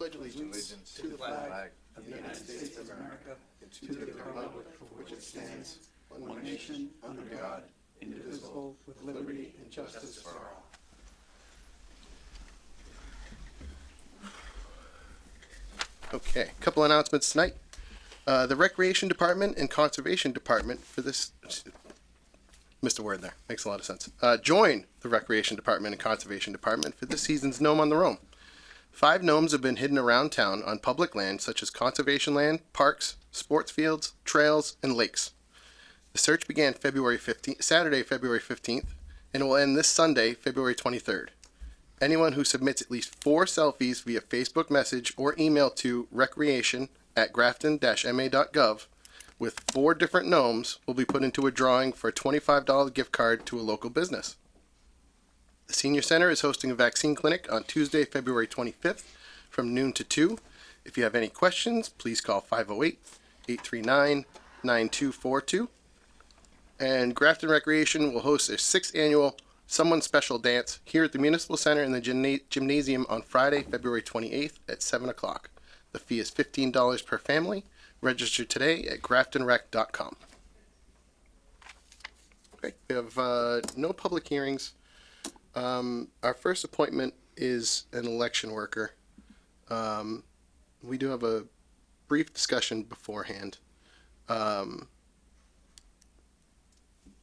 pledge allegiance to the flag of the United States of America and to the republic for which it stands, one nation, under God, indivisible, with liberty and justice for all. Okay, a couple announcements tonight. The Recreation Department and Conservation Department for this, missed a word there, makes a lot of sense. Join the Recreation Department and Conservation Department for this season's Gnome on the Roam. 5 gnomes have been hidden around town on public land such as conservation land, parks, sports fields, trails, and lakes. The search began Saturday, February 15th, and will end this Sunday, February 23rd. Anyone who submits at least 4 selfies via Facebook message or email to recreation@grafton-ma.gov with 4 different gnomes will be put into a drawing for a $25 gift card to a local business. The Senior Center is hosting a vaccine clinic on Tuesday, February 25th from noon to 2. If you have any questions, please call 508-839-9242. And Grafton Recreation will host a 6th annual Someone Special Dance here at the Municipal Center in the Gymnasium on Friday, February 28th at 7 o'clock. The fee is $15 per family. Register today at graftonrec.com. Okay, we have no public hearings. Our first appointment is an election worker. We do have a brief discussion beforehand.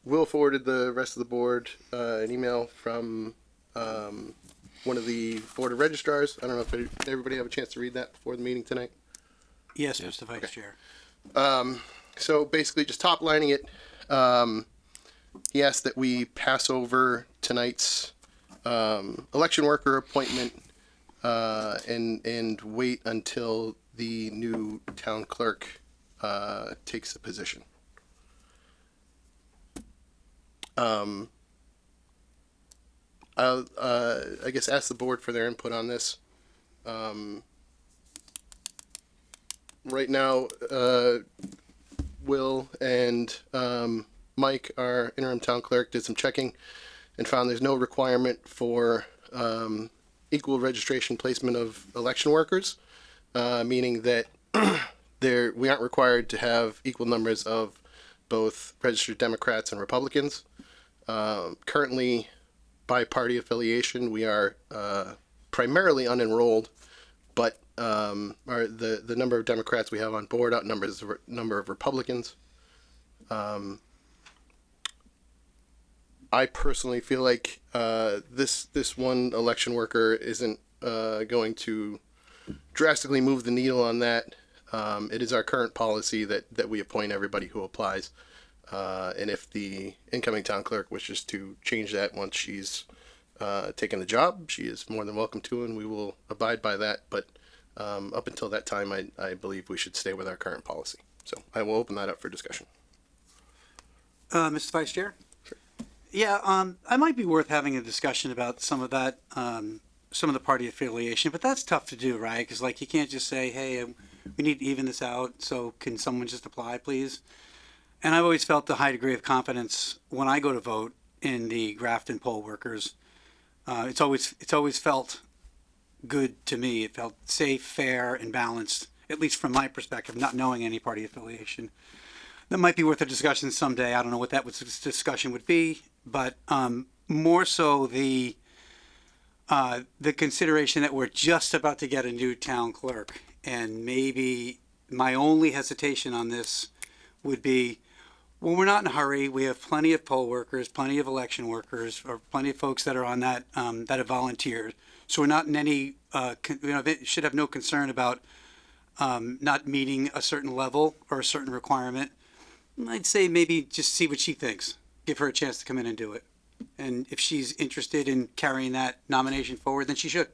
Will forwarded the rest of the board an email from one of the Board of Registrars. I don't know if everybody have a chance to read that before the meeting tonight. Yes, Mr. Vice Chair. So basically, just top lining it, he asked that we pass over tonight's election worker appointment and wait until the new town clerk takes the position. I'll I guess ask the board for their input on this. Right now, Will and Mike, our interim town clerk, did some checking and found there's no requirement for equal registration placement of election workers, meaning that we aren't required to have equal numbers of both registered Democrats and Republicans. Currently, by party affiliation, we are primarily unenrolled, but the number of Democrats we have on board outnumbers the number of Republicans. I personally feel like this one election worker isn't going to drastically move the needle on that. It is our current policy that we appoint everybody who applies. And if the incoming town clerk wishes to change that once she's taken the job, she is more than welcome to, and we will abide by that. But up until that time, I believe we should stay with our current policy. So I will open that up for discussion. Mr. Vice Chair? Sure. Yeah, I might be worth having a discussion about some of that, some of the party affiliation, but that's tough to do, right? Because, like, you can't just say, hey, we need to even this out, so can someone just apply, please? And I've always felt a high degree of confidence when I go to vote in the Grafton poll workers. It's always felt good to me. It felt safe, fair, and balanced, at least from my perspective, not knowing any party affiliation. That might be worth a discussion someday. I don't know what that discussion would be, but more so the consideration that we're just about to get a new town clerk, and maybe my only hesitation on this would be, well, we're not in a hurry. We have plenty of poll workers, plenty of election workers, or plenty of folks that are on that that have volunteered. So we're not in any, should have no concern about not meeting a certain level or a certain requirement. I'd say maybe just see what she thinks. Give her a chance to come in and do it. And if she's interested in carrying that nomination forward, then she should.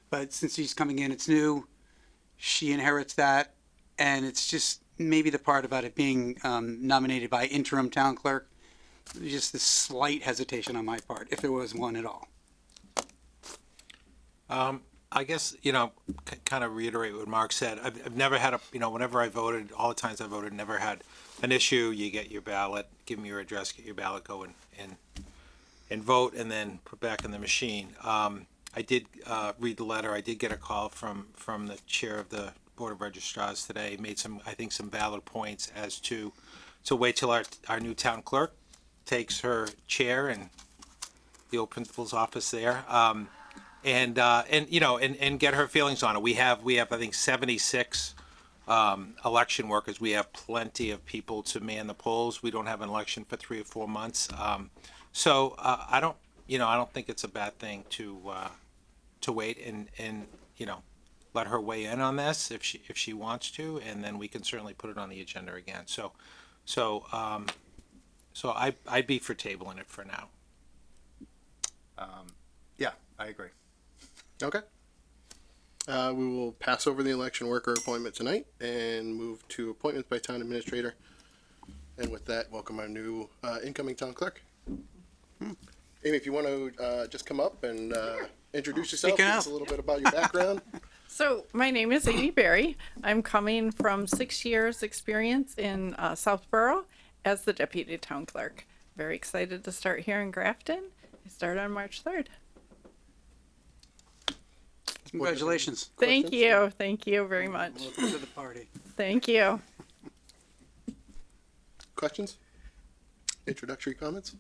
But since she's coming in, it's new. She inherits that, and it's just maybe the part about it being nominated by interim town clerk, just this slight hesitation on my part, if there was one at all. I guess, kind of reiterate what Mark said. I've never had whenever I voted, all the times I voted, never had an issue. You get your ballot, give them your address, get your ballot, go and vote, and then put back in the machine. I did read the letter. I did get a call from the chair of the Board of Registrars today. Made some, I think, some valid points as to wait till our new town clerk takes her chair in the old principal's office there, and you know, and get her feelings on it. We have I think 76 election workers. We have plenty of people to man the polls. We don't have an election for 3 or 4 months. So I don't think it's a bad thing to wait and you know, let her weigh in on this if she wants to, and then we can certainly put it on the agenda again. So I'd be for tabling it for now. Yeah, I agree. Okay. We will pass over the election worker appointment tonight and move to appointments by town administrator. And with that, welcome our new incoming town clerk. Amy, if you want to just come up and introduce yourself, Speak tell up. us a little bit about your background. So my name is Amy Berry. I'm coming from 6 years experience in Southborough as the deputy town clerk. Very excited to start here in Grafton. I start on March 3rd. Congratulations. Thank Questions? you. Thank you very much. Welcome to the party. Thank you. Questions? Introductory comments?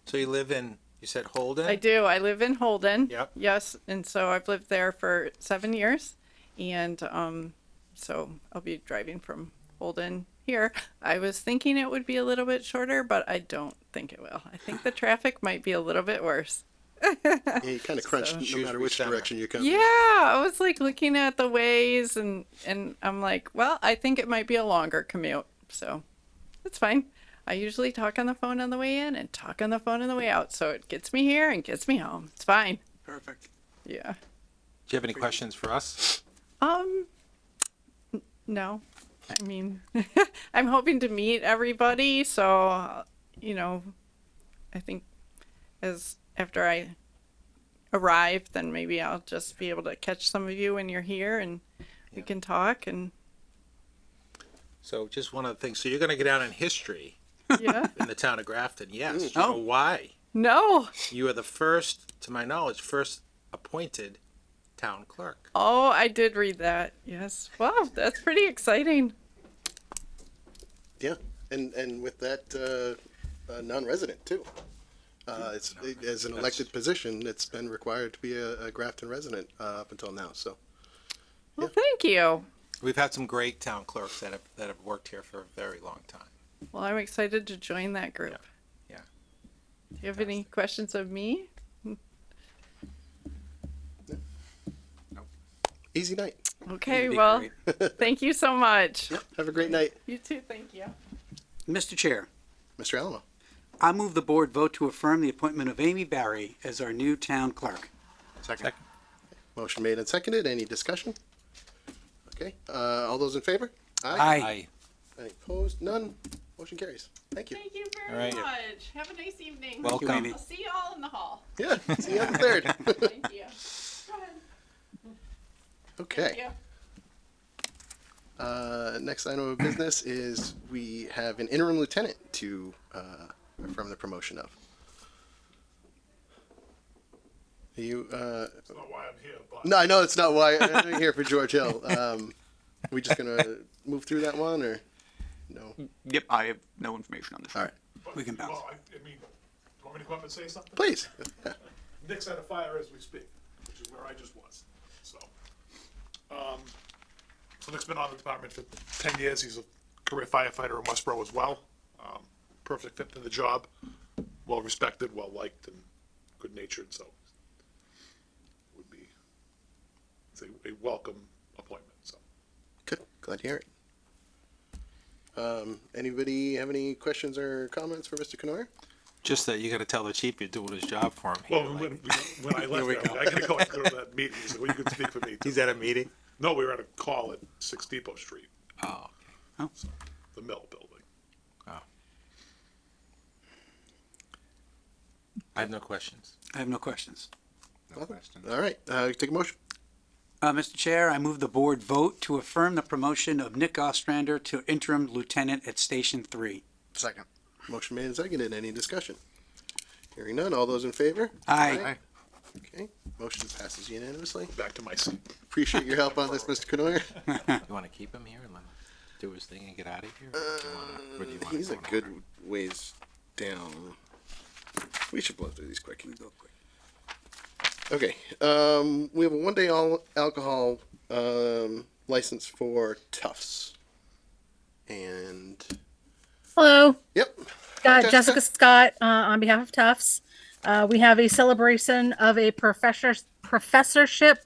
So you live in, you said Holden? I do. I live in Holden. Yep. Yes. And so I've lived there for 7 years. And so I'll be driving from Holden here. I was thinking it would be a little bit shorter, but I don't think it will. I think the traffic might be a little bit worse. Yeah, you kind of crunch no Shrewsbury matter which Center. direction you come. Yeah, I was like looking at the ways and I'm like, well, I think it might be a longer commute. So it's fine. I usually talk on the phone on the way in and talk on the phone on the way out. So it gets me here and gets me home. It's fine. Perfect. Yeah. Do you have any questions for us? No. I mean, I'm hoping to meet everybody. So, you know, I think after I arrive, then maybe I'll just be able to catch some of you when you're here and we can talk and So just one of the things, so you're gonna get down in history yeah. in the town of Grafton, yes. Do Oh. you know why? No. You are the first, to my knowledge, first appointed town clerk. Oh, I did read that. Yes. Wow, that's pretty exciting. Yeah, and with that, non-resident too. As an elected position, it's been required to be a Grafton resident up until now. So Well, thank you. We've had some great town clerks that have worked here for a very long time. Well, I'm excited to join that group. Yeah. Do you have any questions of me? easy night. Okay, It'd be well, great. thank you so much. Have a great night, You too, thank you. Mr. Chair, Mr. Alamo. I move the board vote to affirm the appointment of Amy Barry as our new town clerk. Second. Motion made and seconded. Any discussion? Okay. All those in favor? Aye. Any opposed? None. Motion carries. Thank you. Thank you All very right. much. Have a nice evening. Welcome. Thank you, Amy. I'll see you all in the hall. Yeah. See you on the third. Thank you. Go ahead. Okay. Thank you. Next item of business is we have an interim lieutenant to affirm the promotion of. You, That's not why I'm here, but no, I know it's not why I'm here for George Hill. We just gonna move through that one or no? Yep, I have no information on this. All right, We can bounce. well, I mean, do you want me to come up and say something? please. Nick's at a fire as we speak, which is where I just was. So Nick's been on the department for 10 years. He's a career firefighter in Westboro as well. Perfect fit in the job. Well respected, well liked, and good natured. So would be it's a welcome appointment. So. Good. Glad to hear it. Anybody have any questions or comments for Mr. Canoyer? Just that you gotta tell the chief you're doing his job for him. Well, when I left, I gotta go to that meeting. He said, "Well, you could speak for me." Too. He's at a meeting? No, we were at a call at 6 Depot Street, Oh, the mill building. I have no questions. I have no questions. No question. All right, take a motion. Mr. Chair, I move the board vote to affirm the promotion of Nick Ostrander to interim lieutenant at Station 3. Second. Motion made and seconded. Any discussion? Hearing none. All those in favor? Aye. Okay. Motion passes unanimously. Back to my seat. Appreciate your help on this, Mr. Canoyer. You want to keep him here and let him do his thing and get out of here? Or do you wanna He's go a in good order? ways down. We should blow through these quick. Okay, we have a one-day all alcohol license for Tufts. And Hello, yep, Jessica Scott on behalf of Tufts. We have a celebration of a professorship,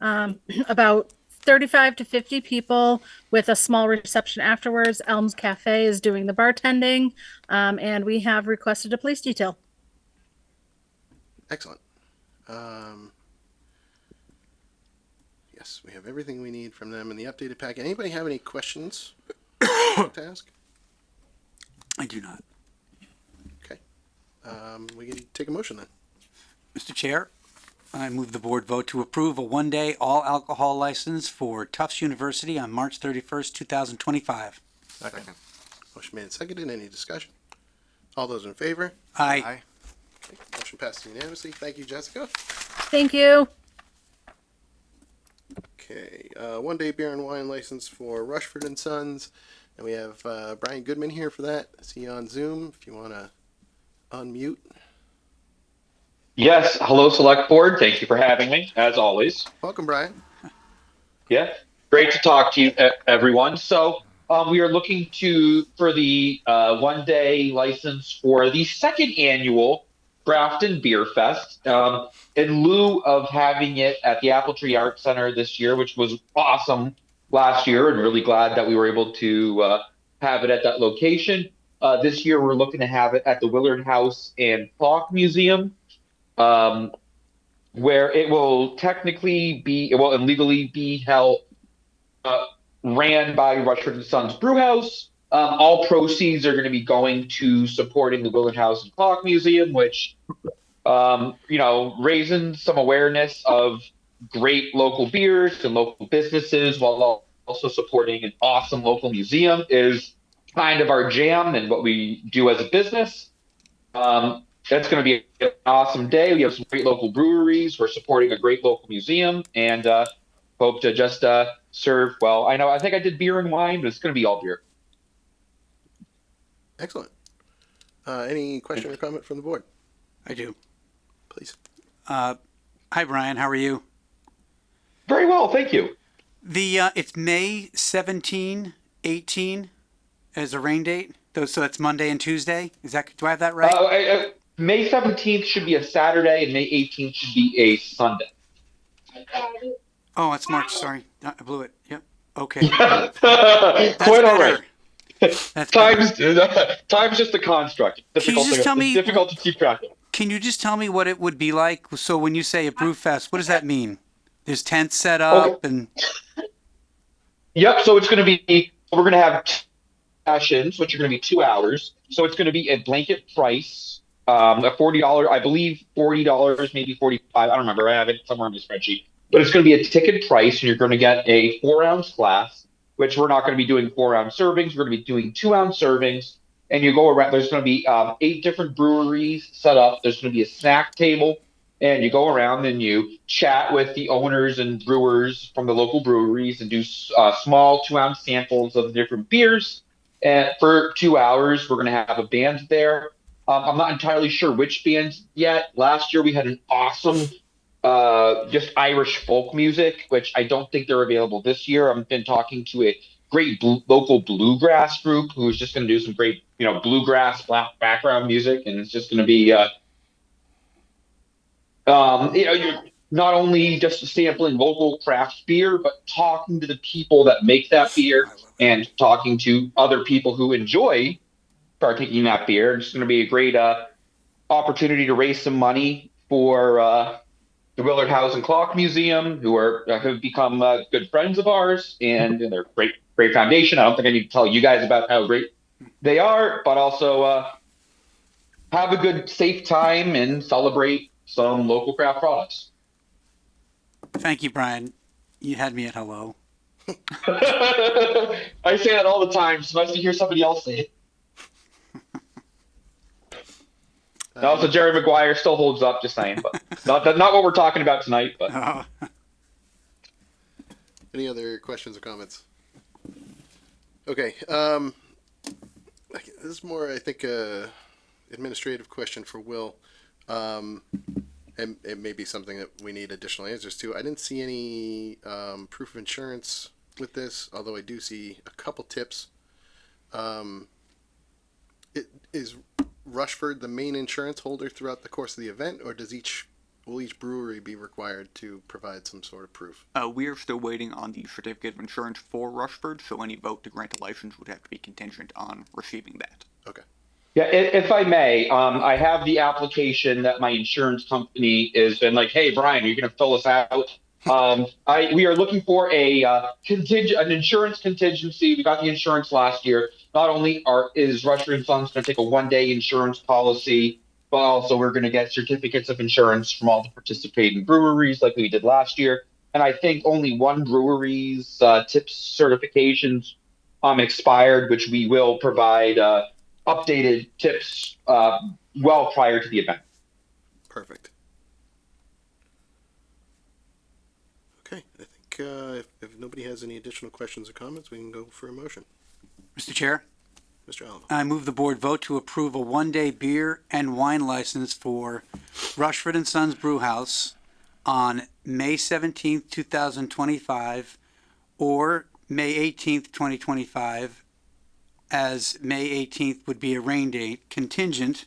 about 35 to 50 people with a small reception afterwards. Elms Cafe is doing the bartending, and we have requested a police detail. excellent. Yes, we have everything we need from them in the updated packet. Anybody have any questions to ask? I do not. Okay, we can take a motion then. Mr. Chair, I move the board vote to approve a one-day all alcohol license for Tufts University on March 31st, 2025. Second. Motion made and seconded. Any discussion? All those in favor? Aye. Aye. Okay, motion passes unanimously. Thank you, Jessica. Thank you. Okay, one-day beer and wine license for Rushford and Sons, and we have Brian Goodman here for that. I see you on Zoom. If you want to unmute. Yes, hello, Select Board. Thank you for having me, as always. Welcome, Brian. Yeah, great to talk to you, everyone. So we are looking for the one-day license for the second annual Grafton Beer Fest. In lieu of having it at the Apple Tree Art Center this year, which was awesome last year, and really glad that we were able to have it at that location. This year, we're looking to have it at the Willard House and Clock Museum. Where it will technically be, and legally be held, ran by Rushford and Sons Brewhouse. All proceeds are going to be going to supporting the Willard House and Clock Museum, which, raising some awareness of great local beers and local businesses while also supporting an awesome local museum is kind of our jam and what we do as a business. That's going to be an awesome day. We have some great local breweries. We're supporting a great local museum, and hope to just serve. Well, I think I did beer and wine, but it's going to be all beer. Excellent. Any question or comment from the board? I do. Please. Hi, Brian. How are you? Very well, thank you. It's May 17, 18 as a rain date. So that's Monday and Tuesday. Do I have that right? May 17th should be a Saturday, and May 18th should be a Sunday. Oh, it's March. Sorry, I blew it. Yep. Okay. Quite That's all better. right. That's better. Time's just a construct. Can you just tell me- difficult to keep track of. Can you just tell me what it would be like? So when you say a brew fest, what does that mean? There's tents set up and Yep. So it's going to be. We're going to have sessions, which are going to be 2 hours. So it's going to be a blanket price, a $40, I believe $40, maybe 45. I don't remember. I have it somewhere on my spreadsheet. But it's going to be a ticket price, and you're going to get a 4-ounce glass, which we're not going to be doing 4-ounce servings. We're going to be doing 2-ounce servings. And you go around. There's going to be 8 different breweries set up. There's going to be a snack table, and you go around and you chat with the owners and brewers from the local breweries and do small 2-ounce samples of the different beers. And for 2 hours, we're going to have a band there. I'm not entirely sure which bands yet. Last year we had an awesome just Irish folk music, which I don't think they're available this year. I've been talking to a great local bluegrass group who's just going to do some great, bluegrass background music, and it's just going to be, you're not only just sampling local craft beer, but talking to the people that make that beer and talking to other people who enjoy partaking in that beer. It's going to be a great opportunity to raise some money for the Willard House and Clock Museum, who have become good friends of ours, and they're great foundation. I don't think I need to tell you guys about how great they are, but also have a good, safe time and celebrate some local craft products. thank you, Brian. You had me at hello. I say that all the time. It's nice to hear somebody else say it. Also, Jerry Maguire still holds up. Just saying, but not what we're talking about tonight. But Any other questions or comments? Okay, this is more, I think, administrative question for Will. And it may be something that we need additional answers to. I didn't see any proof of insurance with this, although I do see a couple tips. Is Rushford the main insurance holder throughout the course of the event, or will each brewery be required to provide some sort of proof? We are still waiting on the certificate of insurance for Rushford, so any vote to grant a license would have to be contingent on receiving that. Okay. yeah, if I may, I have the application that my insurance company has been like, hey, Brian, are you going to fill us out? We are looking for an insurance contingency. We got the insurance last year. Not only is Rushford & Sons going to take a 1-day insurance policy, but also we're going to get certificates of insurance from all the participating breweries like we did last year. And I think only one brewery's TIPS certifications expired, which we will provide updated TIPS well prior to the event. Perfect. Okay, I think if nobody has any additional questions or comments, we can go for a motion. Mr. Chair, Mr. Alamo. I move the board vote to approve a 1-day beer and wine license for Rushford & Sons Brewhouse on May 17th, 2025, or May 18th, 2025, as May 18th would be a rain date, contingent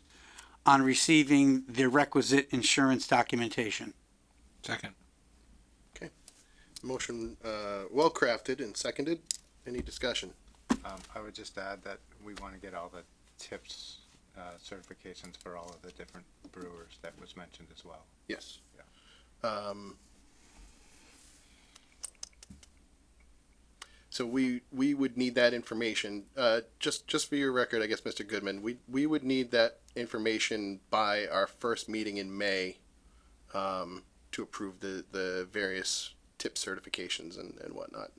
on receiving the requisite insurance documentation. second. Motion well crafted and seconded. Any discussion? I would just add that we want to get all the TIPS certifications for all of the different brewers that was mentioned as well. Yes. Yeah. So we would need that information. Just for your record, I guess, Mr. Goodman, we would need that information by our first meeting in May to approve the various tip certifications and whatnot.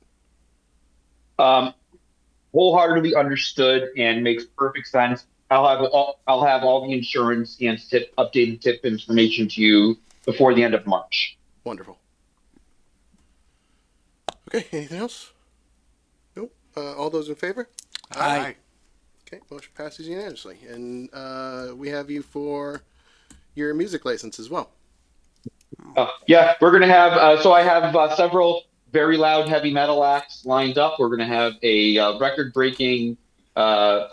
Wholeheartedly understood and makes perfect sense. I'll have all the insurance and updated tip information to you before the end of March. Wonderful. Okay, anything else? Nope. All those in favor? Aye. Okay, motion passes unanimously. And we have you for your music license as well. Yeah, we're gonna have. So I have several very loud heavy metal acts lined up. We're gonna have a record-breaking loud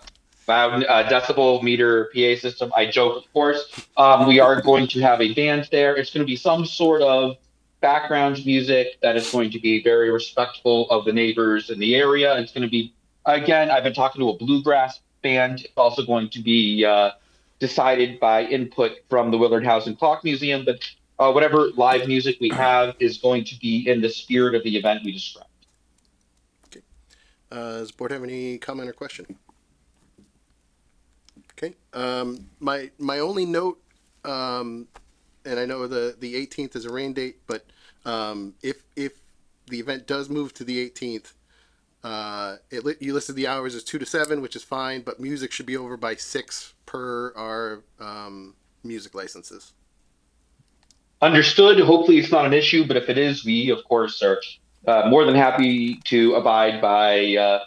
decibel meter PA system. I joke, of course. We are going to have a band there. It's going to be some sort of background music that is going to be very respectful of the neighbors in the area. It's going to be, again, I've been talking to a bluegrass band. It's also going to be decided by input from the Willard House and Clock Museum. But whatever live music we have is going to be in the spirit of the event we described. Okay. Does the board have any comment or question? Okay. My only note, and I know the 18th is a rain date, but if the event does move to the 18th, you listed the hours as 2 to 7, which is fine, but music should be over by 6 per our music licenses. Understood. Hopefully it's not an issue, but if it is, we of course are more than happy to abide by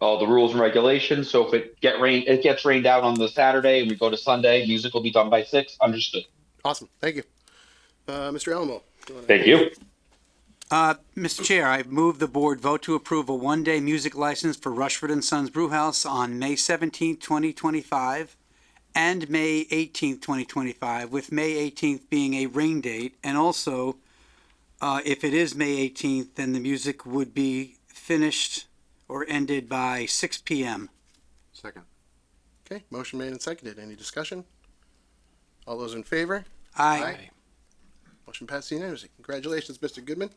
all the rules and regulations. So if it gets rained out on the Saturday and we go to Sunday, music will be done by 6. Understood. Awesome. Thank you. Mr. Alamo. Thank you. Mr. Chair, I move the board vote to approve a 1-day music license for Rushford & Sons Brewhouse on May 17th, 2025 and May 18th, 2025, with May 18th being a rain date. And also, if it is May 18th, then the music would be finished or ended by 6 p.m. Second. Okay. Motion made and seconded. Any discussion? All those in favor? Aye. Motion passed unanimously. Congratulations, Mr. Goodman.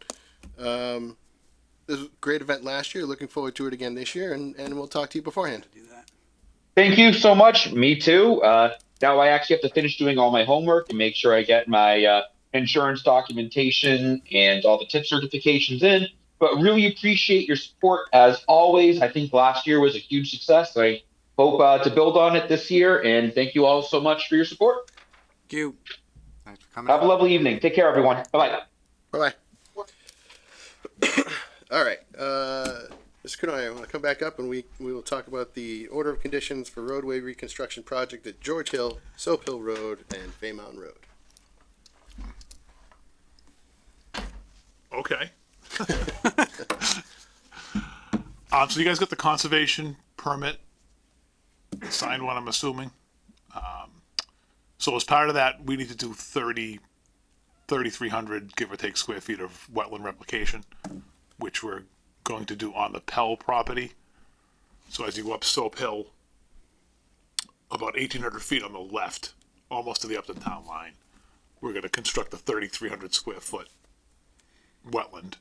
This was a great event last year. Looking forward to it again this year, and we'll talk to you beforehand. Do that. Thank you so much. Me too. Now I actually have to finish doing all my homework and make sure I get my insurance documentation and all the tip certifications in. But really appreciate your support as always. I think last year was a huge success. I hope to build on it this year. And thank you all so much for your support. Thank you. Thanks for coming. Have a lovely evening. Take care, everyone. Bye bye. Bye bye. All right. Mr. Kuno, I want to come back up and we will talk about the order of conditions for roadway reconstruction project at George Hill, Soap Hill Road, and Fay Mountain Road. Okay. So you guys got the conservation permit, signed one, I'm assuming. So as part of that, we need to do 3,300, give or take, square feet of wetland replication, which we're going to do on the Pell property. So as you go up Soap Hill, about 1,800 feet on the left, almost to the Upton Town line, we're going to construct a 3,300 square foot wetland,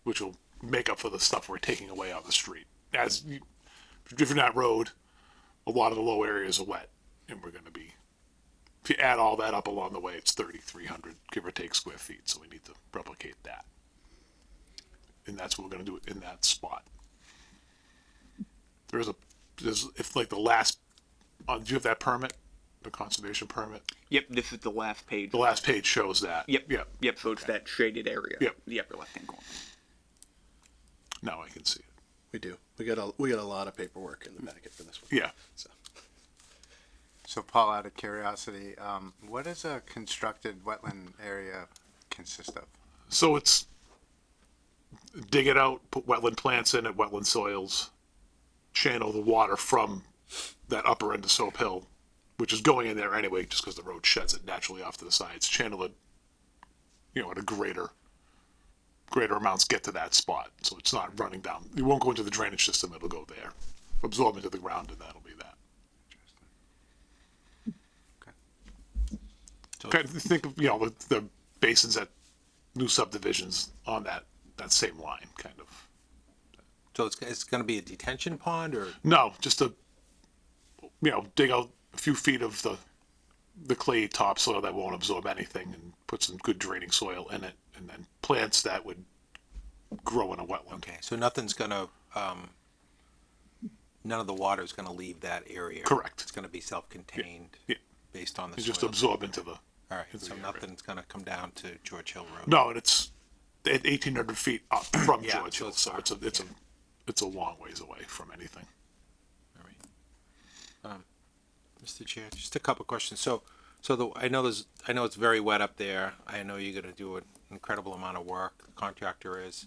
which will make up for the stuff we're taking away on the street. As you driven that road, a lot of the low areas are wet, and we're going to be, if you add all that up along the way, it's 3,300, give or take, square feet, so we need to replicate that. And that's what we're going to do in that spot. There's if like the last, do you have that permit? The conservation permit? Yep, this is the last page. The last page shows that. Yep. Yep. Yep, so it's that shaded area. Yep. The upper left-hand corner. Now I can see it. We do. We got a lot of paperwork in the packet for this one. Yeah. So, So Paul, out of curiosity, what does a constructed wetland area consist of? So it's dig it out, put wetland plants in it, wetland soils, channel the water from that upper end of Soap Hill, which is going in there anyway, just because the road sheds it naturally off to the sides. Channel it, at a greater amounts get to that spot, so it's not running down. It won't go into the drainage system. It'll go there, absorb into the ground, and that'll be that. Kind of think of the basins at new subdivisions on that same line, kind of. So it's going to be a detention pond, or No, just dig out a few feet of the clay topsoil that won't absorb anything, and put some good draining soil in it, and then plants that would grow in a wetland. okay? So nothing's going to, none of the water is going to leave that area. Correct. It's going to be self-contained, Yeah. based on the It's just soil. absorb into the. All right, into so the area. nothing's going to come down to George Hill Road. No, and it's at 1,800 feet up from Yeah, George so Hill, it's so far, it's a long ways away from anything. All right. Mr. Chair, just a couple questions. So I know it's very wet up there. I know you're gonna do an incredible amount of work. The contractor is.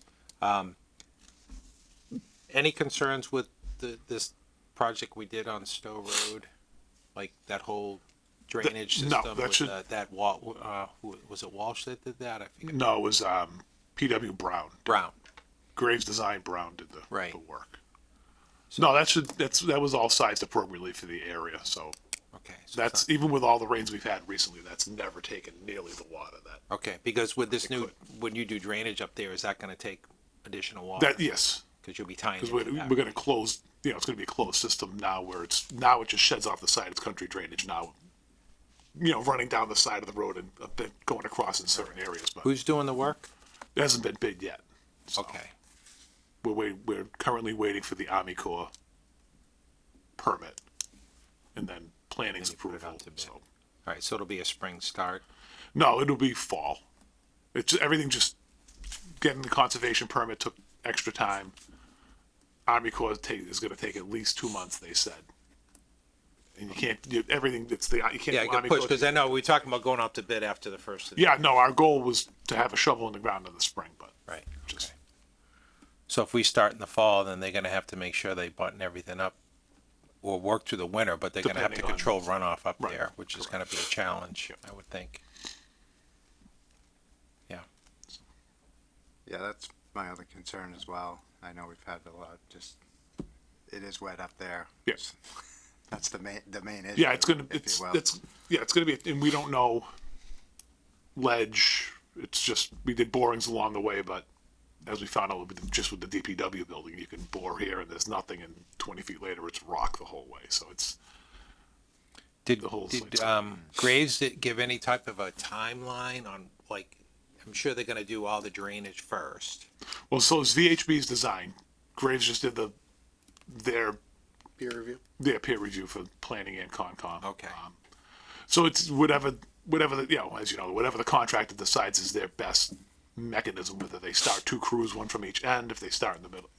Any concerns with this project we did on Stowe Road? Like that whole drainage no, system that with should- that wall, was it Walsh that did that? I forget. No, it was P.W. Brown. Brown. Graves Design Brown did the work. So- No, that was all sized appropriately for the area. So Okay. So that's even with all the rains we've had recently, that's never taken nearly the water that. okay, because with this It new, could. when you do drainage up there, is that gonna take additional water? That yes, Because you'll be tying because into that. we're going to close. It's going to be a closed system now, where it just sheds off the side. It's country drainage now. Running down the side of the road and a bit going across in certain areas, but Who's doing the work? it hasn't been bid yet. So Okay. we're currently waiting for the Army Corps permit, and then planning's Then you put it approval. out to bid. So All right, so it'll be a spring start. no, it'll be fall. Everything just getting the conservation permit took extra time. Army Corps is going to take at least 2 months, they said. And you can't do everything. You can't. Yeah, do good Army push, Corps- because I know we're talking about going out to bid after the first of the. Yeah, no, our goal was to have a shovel in the ground in the spring, but Right, just okay. So if we start in the fall, then they're gonna have to make sure they button everything up or work through the winter, but they're gonna have to Depending on- control runoff up Right, there, which is gonna be a challenge, I would think. Yeah, Yeah, that's my other concern as well. I know we've had a lot, it is wet up there. Yes. That's the main issue. yeah, it's gonna if you will. it's gonna be, and we don't know ledge. It's just we did borings along the way, but as we found out just with the DPW building, you can bore here and there's nothing, and 20 feet later it's rock the whole way. So it's did, The whole did, site's- Graves give any type of a timeline on, like, I'm sure they're gonna do all the drainage first. well, so it's VHB's design. Graves just did their peer review. their peer review for planning and Concom. Okay. So it's whatever the, you know, as you know, whatever the contractor decides is their best mechanism, whether they start two crews, one from each end, if they start in the middle.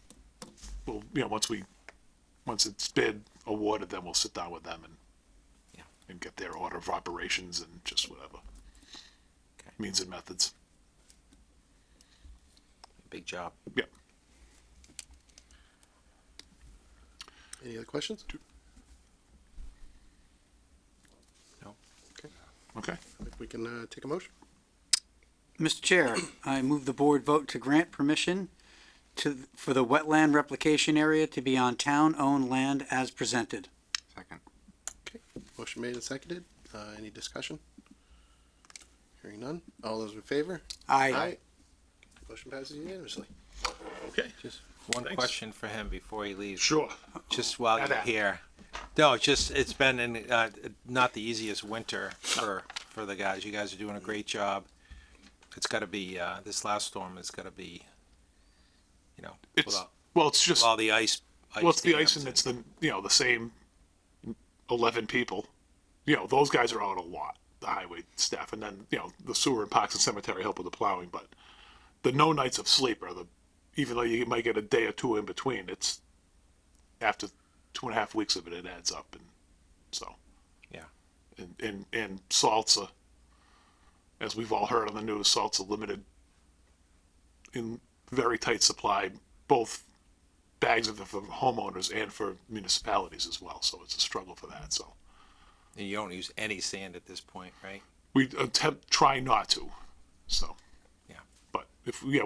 Well, you know, once it's bid awarded, then we'll sit down with them Yeah. and get their order of operations and just whatever. Okay. Means and methods. Big job. Yep. Any other questions? No. Okay. I think we can take a motion. Mr. Chair, I move the board vote to grant permission for the wetland replication area to be on town-owned land as presented. Second. Okay, motion made and seconded. Any discussion? Hearing none. All those in favor? Aye. Motion passes unanimously. Okay. Just one Thanks. question for him before he leaves. Sure. Just while Add you're that. here. No, it's been not the easiest winter for the guys. You guys are doing a great job. It's got to be this last storm. It's got to be, you know, It's it's with just all the ice. well, it's the ice dams and it's the the same 11 people. You know, those guys are out a lot. The highway staff, and then the sewer and parks and cemetery help with the plowing. But the no nights of sleep are even though you might get a day or two in between, it's after 2.5 weeks of it, it adds up, and so Yeah. and salt's as we've all heard on the news, salt's limited in very tight supply, both bags of it for homeowners and for municipalities as well. So it's a struggle for that. So And you don't use any sand at this point, right? we try not to. So Yeah. but if we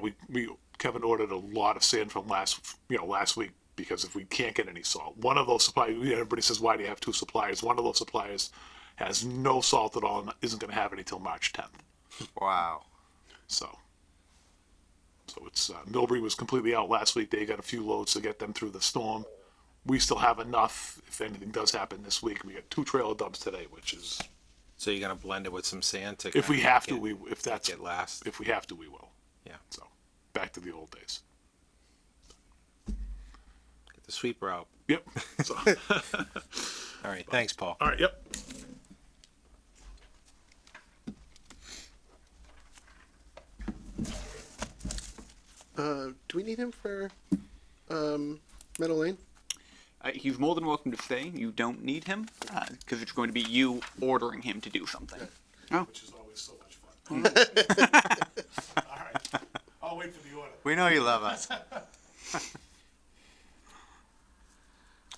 Kevin ordered a lot of sand from last week, because if we can't get any salt, one of those suppliers, everybody says, why do you have two suppliers? One of those suppliers has no salt at all and isn't going to have any till March 10th. Wow. So it's Millbury was completely out last week. They got a few loads to get them through the storm. We still have enough if anything does happen this week. We got 2 trailer dumps today, which is So you're gonna blend it with some sand to. if we kinda have to, get- if that's get last. if we have to, we will. Yeah. So back to the old days. Get the sweeper out. Yep. So All right. Thanks, Paul. all right. Yep. Do we need him for Meadow Lane? He's more than welcome to stay. You don't need him because it's going to be you ordering him to do something. Which is always so much fun. All right. I'll wait for the order. We know you love us.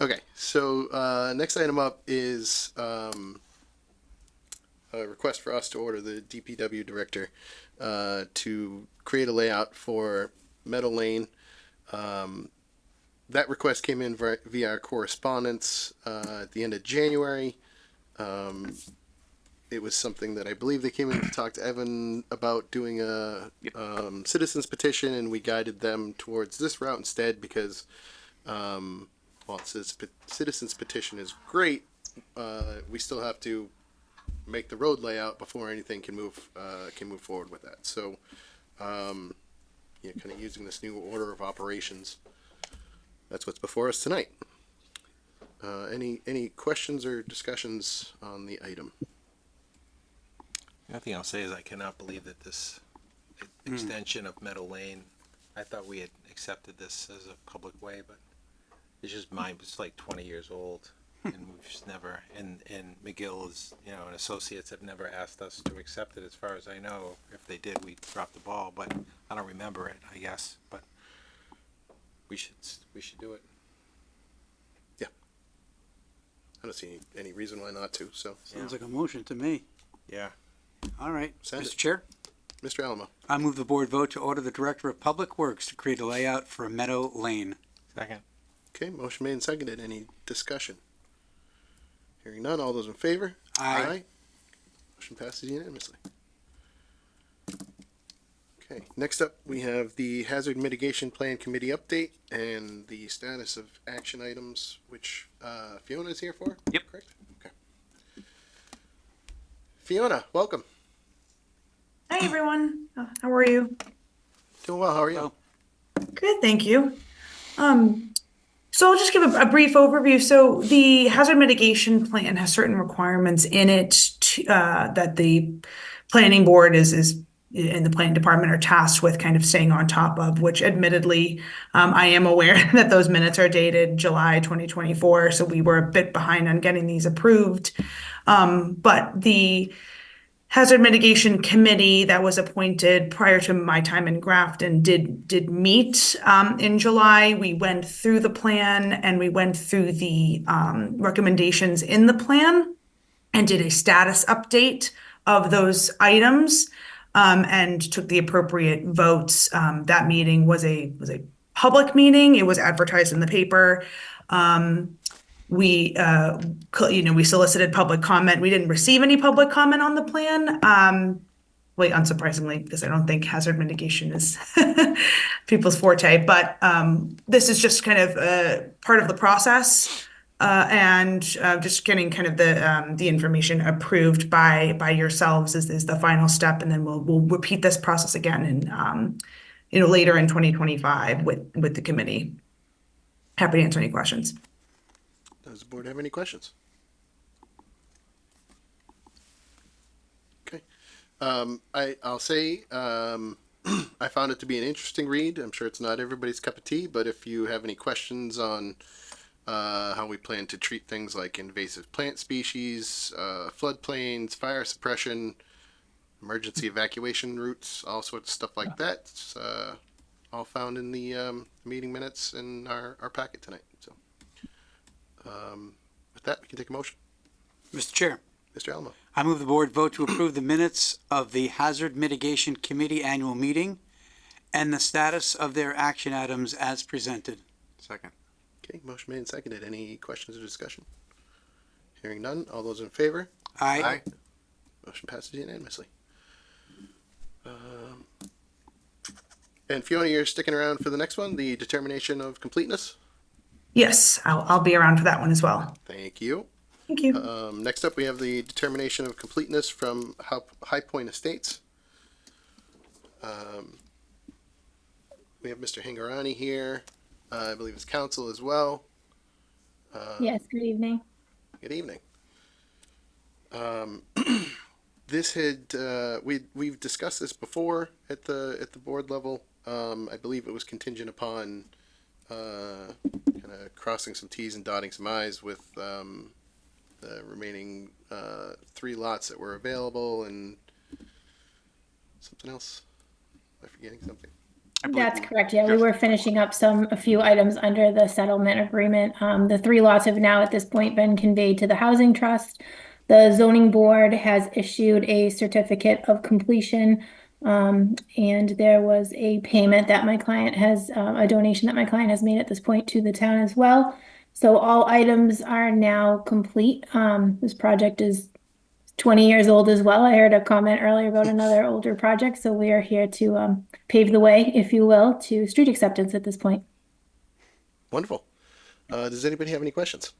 Okay, so next item up is a request for us to order the DPW director to create a layout for Meadow Lane. That request came in via our correspondence at the end of January. It was something that I believe they came in to talk to Evan about doing a citizens petition, and we guided them towards this route instead because while it says citizens petition is great, we still have to make the road layout before anything can move forward with that. So, kind of using this new order of operations. That's what's before us tonight. Any questions or discussions on the item? The only thing I'll say is I cannot believe that this extension of Meadow Lane. I thought we had accepted this as a public way, but it's just mine. It's like 20 years old, and we've just never. And McGill is, and associates have never asked us to accept it. As far as I know, if they did, we dropped the ball. But I don't remember it. I guess, but we should do it. I don't see any reason why not to. So, Sounds like a motion to me. Yeah. All right, Send Mr. it. Chair, Mr. Alamo. I move the board vote to order the Director of Public Works to create a layout for Meadow Lane. Second. Okay, motion made and seconded. Any discussion? Hearing none. All those in favor? Aye. Motion passes unanimously. Okay, next up, we have the Hazard Mitigation Plan Committee update and the status of action items, which Fiona is here for? Yep. Correct? Okay. Fiona, welcome. Hi everyone, how are you? Doing well, how are you? Well. Good, thank you. So I'll just give a brief overview. So the hazard mitigation plan has certain requirements in it that the planning board is and the planning department are tasked with kind of staying on top of, which admittedly, I am aware that those minutes are dated July 2024. So we were a bit behind on getting these approved. But the Hazard Mitigation Committee that was appointed prior to my time in Grafton did meet in July. We went through the plan and we went through the recommendations in the plan and did a status update of those items and took the appropriate votes. That meeting was a public meeting. It was advertised in the paper. We solicited public comment. We didn't receive any public comment on the plan. Unsurprisingly, because I don't think hazard mitigation is people's forte, but this is just kind of part of the process and just getting kind of the information approved by yourselves is the final step, and then we'll repeat this process again in later in 2025 with the committee. Happy to answer any questions. Does the board have any questions? Okay. I'll say I found it to be an interesting read. I'm sure it's not everybody's cup of tea, but if you have any questions on how we plan to treat things like invasive plant species, floodplains, fire suppression, emergency evacuation routes, all sorts of stuff like that, it's all found in the meeting minutes in our packet tonight. So. With that, we can take a motion. Mr. Chair, Mr. Alamo. I move the board vote to approve the minutes of the Hazard Mitigation Committee annual meeting and the status of their action items as presented. Second. Okay, motion made and seconded. Any questions or discussion? Hearing none. All those in favor? Aye. Motion passes unanimously. And Fiona, you're sticking around for the next one, the determination of completeness? Yes, I'll be around for that one as well. Thank you. Thank you. Next up, we have the determination of completeness from High Point Estates. We have Mr. Hingarani here. I believe his counsel as well. Yes, good evening. Good evening. This had we've discussed this before at the board level. I believe it was contingent upon kind of crossing some T's and dotting some I's with the remaining 3 lots that were available and something else. Am I forgetting something? That's correct. Yeah, we were finishing up a few items under the settlement agreement. The 3 lots have now at this point been conveyed to the housing trust. The zoning board has issued a certificate of completion. And there was a payment that my client has, a donation that my client has made at this point to the town as well. So all items are now complete. This project is 20 years old as well. I heard a comment earlier about another older project. So we are here to pave the way, if you will, to street acceptance at this point. Wonderful. Does anybody have any questions?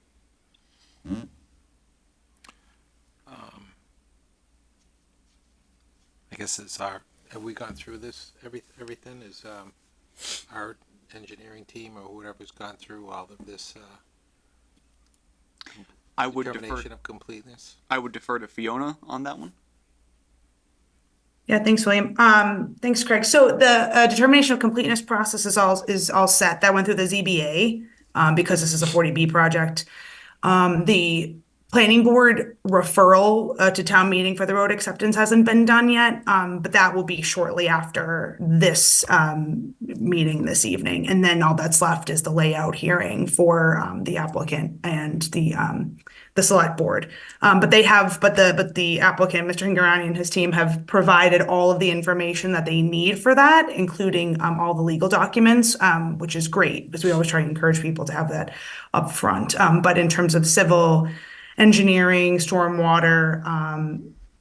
I guess have we gone through this, everything is, our engineering team or whoever's gone through all of this, I would determination of completeness? I would defer to Fiona on that one. Yeah, thanks, William. Thanks, Craig. So the determination of completeness process is all set. That went through the ZBA because this is a 40B project. The planning board referral to town meeting for the road acceptance hasn't been done yet, but that will be shortly after this meeting this evening. And then all that's left is the layout hearing for the applicant and the select board. But the applicant, Mr. Hingarani, and his team have provided all of the information that they need for that, including all the legal documents, which is great because we always try to encourage people to have that up front. But in terms of civil engineering, stormwater,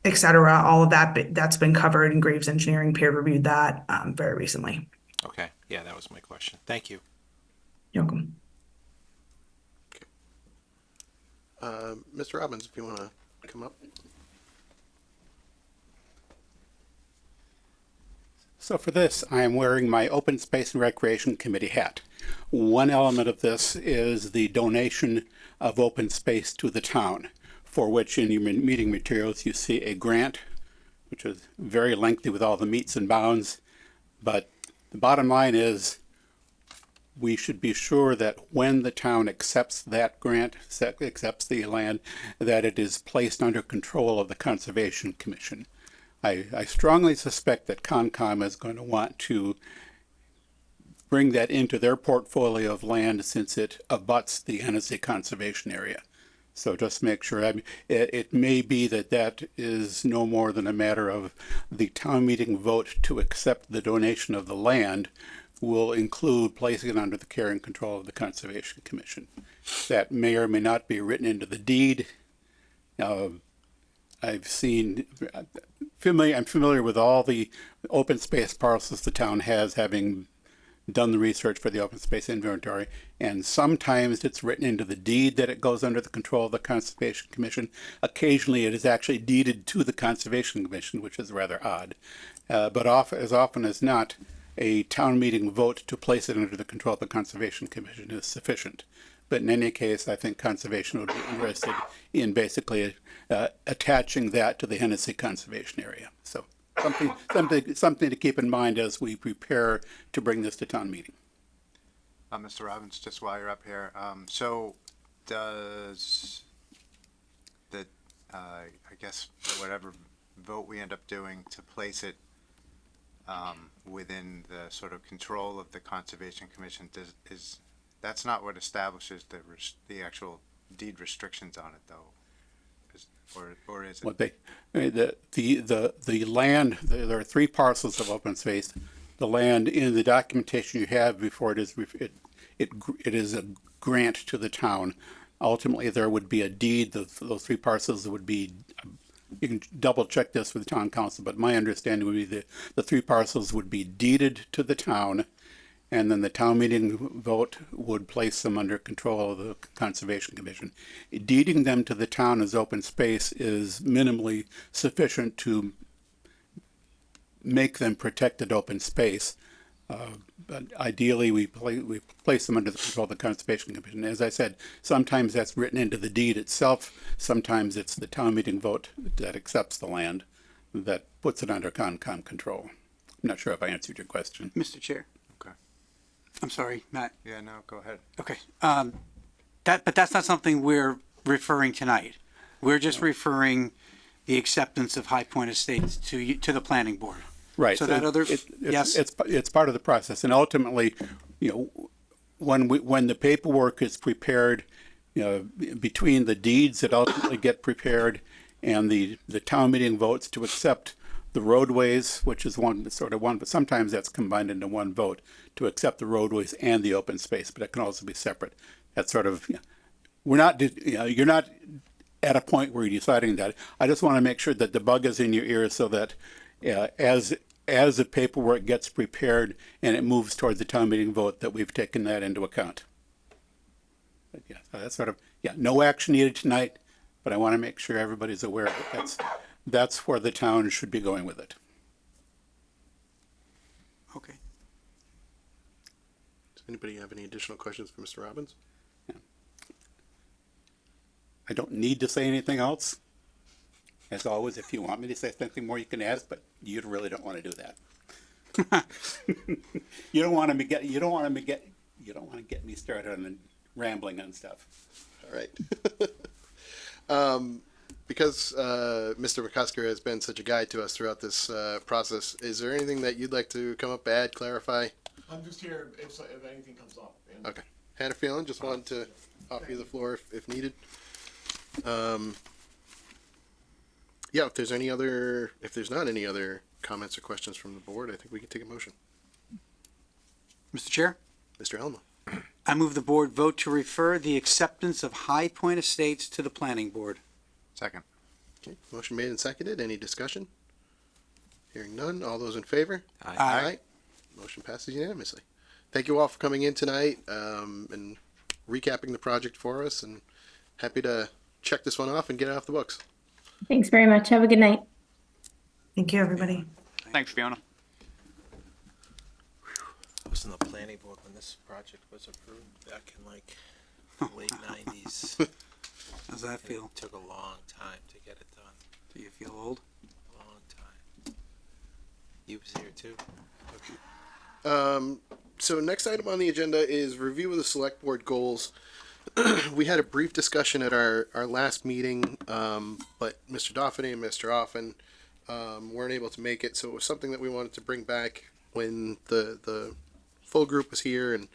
et cetera, all of that's been covered, and Graves Engineering peer reviewed that very recently. Okay, yeah, that was my question. Thank you. You're welcome. Mr. Robbins, if you want to come up. So for this, I am wearing my Open Space and Recreation Committee hat. One element of this is the donation of open space to the town, for which in your meeting materials you see a grant, which is very lengthy with all the metes and bounds. But the bottom line is we should be sure that when the town accepts that grant, accepts the land, that it is placed under control of the Conservation Commission. I strongly suspect that Concom is going to want to bring that into their portfolio of land since it abuts the Hennessy Conservation Area. So just make sure, it may be that is no more than a matter of the town meeting vote to accept the donation of the land will include placing it under the care and control of the Conservation Commission. That may or may not be written into the deed. I'm familiar with all the open space parcels the town has, having done the research for the open space inventory, and sometimes it's written into the deed that it goes under the control of the Conservation Commission. Occasionally it is actually deeded to the Conservation Commission, which is rather odd. But as often as not, a town meeting vote to place it under the control of the Conservation Commission is sufficient. But in any case, I think Conservation would be interested in basically attaching that to the Hennessy Conservation Area. So something to keep in mind as we prepare to bring this to town meeting. Mr. Robbins, just while you're up here, so does the, I guess whatever vote we end up doing to place it within the sort of control of the Conservation Commission, that's not what establishes the actual deed restrictions on it, though, or is it? What the land, there are 3 parcels of open space. The land in the documentation you have before it is a grant to the town. Ultimately, there would be a deed. Those 3 parcels would be. You can double check this with the town council, but my understanding would be the 3 parcels would be deeded to the town, and then the town meeting vote would place them under control of the Conservation Commission. Deeding them to the town as open space is minimally sufficient to make them protected open space. But ideally, we place them under the control of the Conservation Commission. As I said, sometimes that's written into the deed itself. Sometimes it's the town meeting vote that accepts the land that puts it under Concom control. I'm not sure if I answered your question. Mr. Chair. Okay. I'm sorry, Matt. Yeah, no, go ahead. Okay. But that's not something we're referring tonight. We're just referring the acceptance of High Point Estates to the planning board. Right. So that other, yes. It's part of the process, and ultimately, when the paperwork is prepared, between the deeds that ultimately get prepared and the town meeting votes to accept the roadways, which is one, but sometimes that's combined into one vote to accept the roadways and the open space, but it can also be separate. That's sort of, you're not at a point where you're deciding that. I just want to make sure that the bug is in your ears so that as the paperwork gets prepared and it moves towards the town meeting vote, that we've taken that into account. But yeah, so that's no action needed tonight, but I want to make sure everybody's aware that that's where the town should be going with it. Okay. Does anybody have any additional questions for Mr. Robbins? I don't need to say anything else. As always, if you want me to say something more, you can ask, but you really don't want to do that. You don't want to get me started on rambling on stuff. All right. Because Mr. McCusker has been such a guide to us throughout this process, is there anything that you'd like to come up, add, clarify? I'm just here if anything comes up. Okay. Had a feeling, just wanted to offer you the floor if needed. Yeah, if there's not any other comments or questions from the board, I think we can take a motion. Mr. Chair, Mr. Elmo. I move the board vote to refer the acceptance of High Point Estates to the planning board. Second. Okay, motion made and seconded. Any discussion? Hearing none. All those in favor? Aye. Motion passes unanimously. Thank you all for coming in tonight and recapping the project for us, and happy to check this one off and get it off the books. Thanks very much. Have a good night. Thank you, everybody. Thanks, Fiona. That was was in the planning board when this project was approved back in like the late nineties. How's that feel? It took a long time to get it done. Do you feel old? Long time. You was here too? So next item on the agenda is review of the select board goals. We had a brief discussion at our last meeting, but Mr. Doffany and Mr. Offen weren't able to make it, so it was something that we wanted to bring back when the full group was here and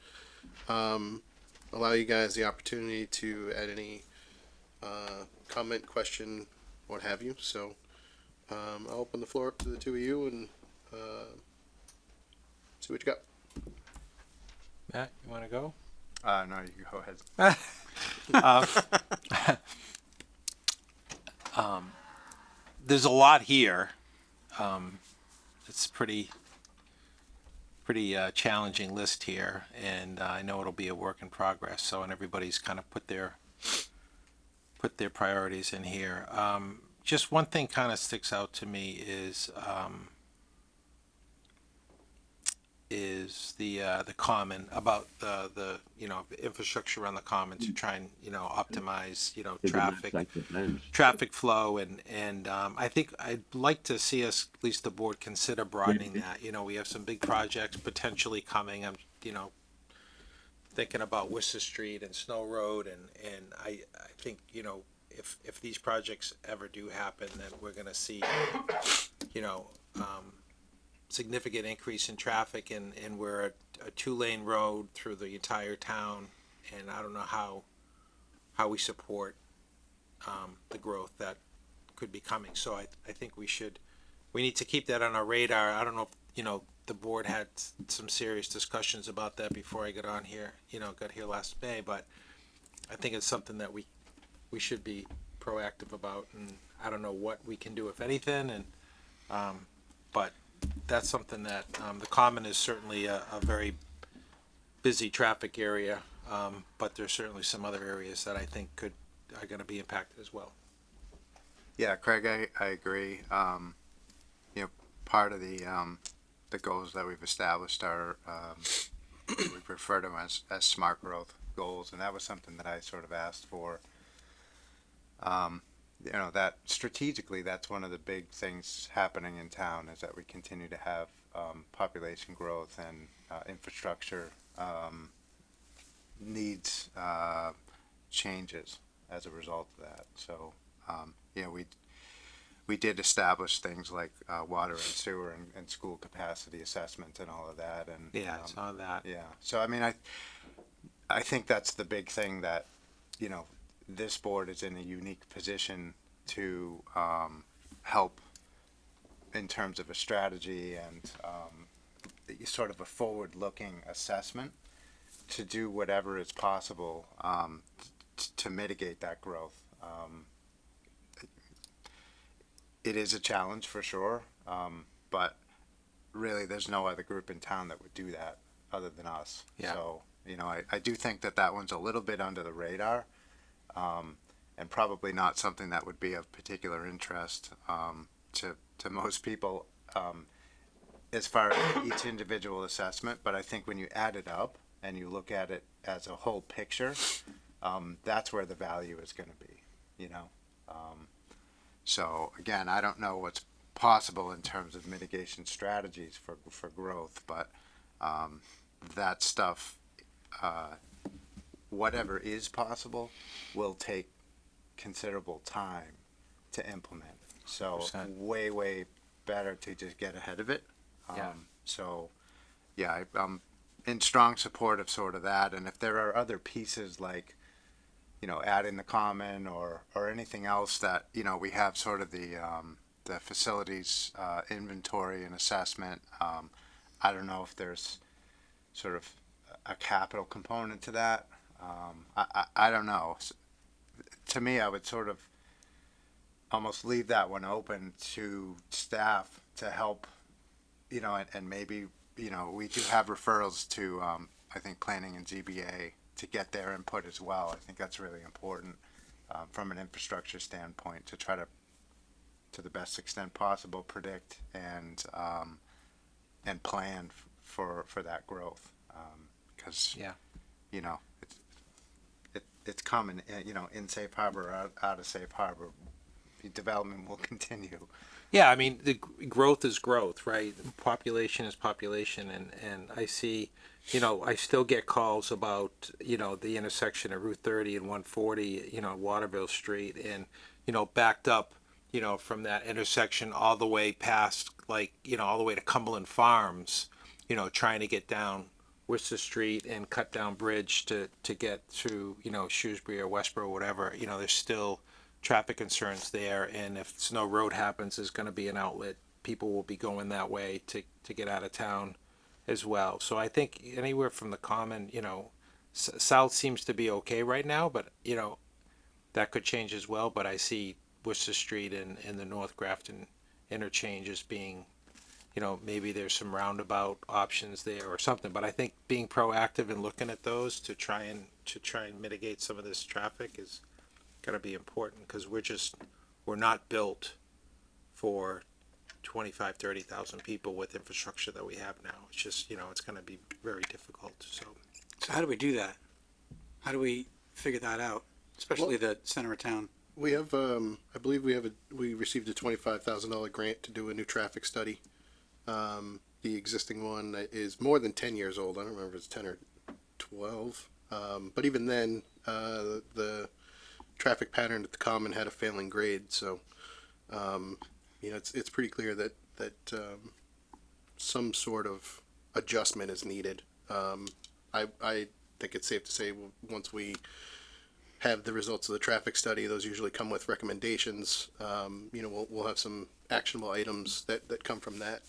allow you guys the opportunity to add any comment, question, what have you. So I'll open the floor up to the two of you and see what you got. Matt, you want to go? No, you go ahead. There's a lot here. It's pretty challenging list here, and I know it'll be a work in progress. So, and everybody's kind of put their priorities in here. Just one thing kind of sticks out to me is the common about the infrastructure on the common to try and optimize traffic flow and I think I'd like to see us, at least the board, consider broadening that. We have some big projects potentially coming. I'm thinking about Worcester Street and Snow Road and I think if these projects ever do happen, then we're gonna see significant increase in traffic and we're a 2-lane road through the entire town, and I don't know how we support the growth that could be coming. So I think we need to keep that on our radar. I don't know if the board had some serious discussions about that before I got on here, got here last May, but I think it's something that we should be proactive about, and I don't know what we can do, if anything, and but that's something that the common is certainly a very busy traffic area, but there's certainly some other areas that I think are going to be impacted as well. Yeah, Craig, I agree. Part of the goals that we've established are we refer to them as smart growth goals, and that was something that I sort of asked for. That strategically, that's one of the big things happening in town, is that we continue to have population growth and infrastructure needs changes as a result of that. So, we did establish things like water and sewer and school capacity assessment and all of that. And yeah, I saw that. Yeah. So, I mean, I think that's the big thing that, this board is in a unique position to help in terms of a strategy and sort of a forward-looking assessment to do whatever is possible to mitigate that growth. It is a challenge for sure, but really there's no other group in town that would do that other than us. Yeah. So, I do think that one's a little bit under the radar. And probably not something that would be of particular interest to most people as far as each individual assessment. But I think when you add it up and you look at it as a whole picture, that's where the value is going to be, So again, I don't know what's possible in terms of mitigation strategies for growth, but that stuff, whatever is possible, will take considerable time to implement. So 100%. way better to just get ahead of it. Yeah. So yeah, I'm in strong support of sort of that. And if there are other pieces like, adding the common or anything else that, we have sort of the facilities inventory and assessment. I don't know if there's sort of a capital component to that. I don't know. To me, I would sort of almost leave that one open to staff to help, and maybe, we do have referrals to, I think, planning and ZBA to get their input as well. I think that's really important from an infrastructure standpoint to try to the best extent possible, predict and plan for that growth. Because Yeah. you know it's common, you know, in safe harbor or out of safe harbor, the development will continue. Yeah, I mean, the growth is growth, right? Population is population, and I see, you know, I still get calls about, you know, the intersection of Route 30 and 140, you know, Waterville Street, and, you know, backed up, you know, from that intersection all the way past, like, you know, all the way to Cumberland Farms, you know, trying to get down Worcester Street and cut down Bridge to get to, you know, Shrewsbury or Westboro or whatever. You know, there's still traffic concerns there, and if Snow Road happens, there's going to be an outlet. People will be going that way to get out of town as well. So I think anywhere from the Common, you know, south seems to be okay right now, but, you know, that could change as well. But I see Worcester Street and the North Grafton interchange as being, you know, maybe there's some roundabout options there or something. But I think being proactive and looking at those to try and mitigate some of this traffic is going to be important, because we're not built for 25,000-30,000 people with infrastructure that we have now. It's just, you know, it's going to be very difficult. So how do we do that? How do we figure that out? Especially the center of town. We have, I believe we received a $25,000 grant to do a new traffic study. The existing one is more than 10 years old. I don't remember if it's 10 or 12. But even then, the traffic pattern at the Common had a failing grade. So, you know, it's pretty clear that some sort of adjustment is needed. I think it's safe to say once we have the results of the traffic study, those usually come with recommendations. You know, we'll have some actionable items that come from that.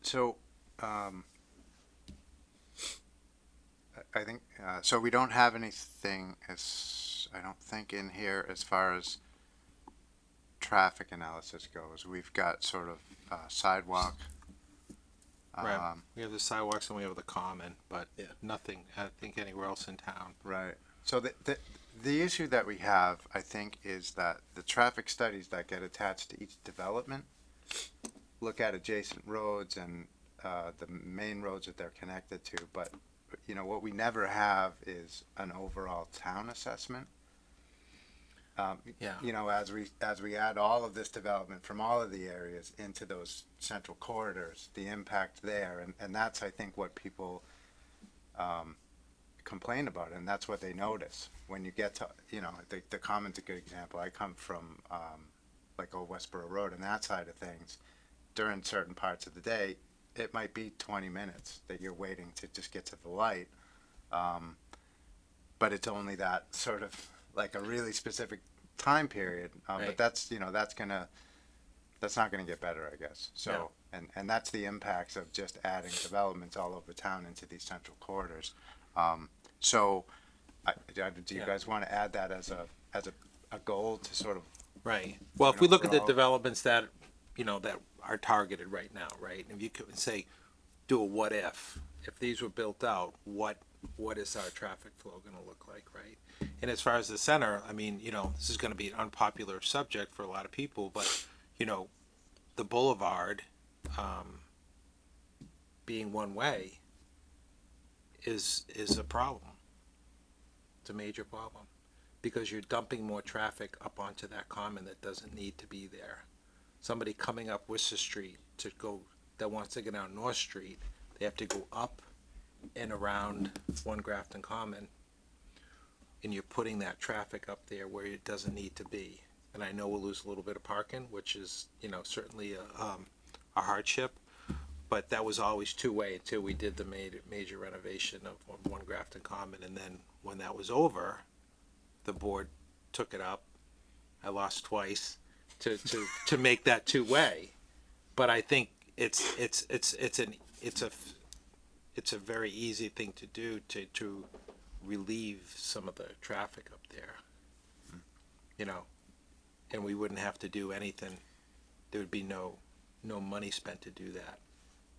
So, I think, so we don't have anything I don't think in here as far as traffic analysis goes. We've got sort of sidewalk. right. We have the sidewalks and we have the Common, but Yeah. nothing, I think, anywhere else in town. Right. So the issue that we have, I think, is that the traffic studies that get attached to each development look at adjacent roads and the main roads that they're connected to, but you know what we never have is an overall town assessment. Yeah. You know, as we add all of this development from all of the areas into those central corridors, the impact there, and that's, I think, what people complain about, and that's what they notice when you get to, you know, the Common's a good example. I come from like Old Westboro Road and that side of things. During certain parts of the day, it might be 20 minutes that you're waiting to just get to the light, but it's only that sort of like a really specific time period. Right. But that's, you know, that's not gonna get better, I guess. So, and that's the impacts of just adding developments all over town into these central corridors. So, do you guys want to add that as a goal to sort of? Right. Well, if we look at the overall- developments that, you know, that are targeted right now, right? If you could say, do a what if these were built out, what is our traffic flow going to look like, right? And as far as the center, I mean, you know, this is going to be an unpopular subject for a lot of people, but, you know, the boulevard being one way is a problem. It's a major problem, because you're dumping more traffic up onto that Common that doesn't need to be there. Somebody coming up Worcester Street that wants to get down North Street, they have to go up and around One Grafton Common, and you're putting that traffic up there where it doesn't need to be. And I know we'll lose a little bit of parking, which is, you know, certainly a hardship, but that was always two-way until we did the major renovation of One Grafton Common. And then when that was over, the board took it up. I lost twice to make that two-way. But I think it's a very easy thing to do to relieve some of the traffic up there. You know, and we wouldn't have to do anything. There would be no money spent to do that.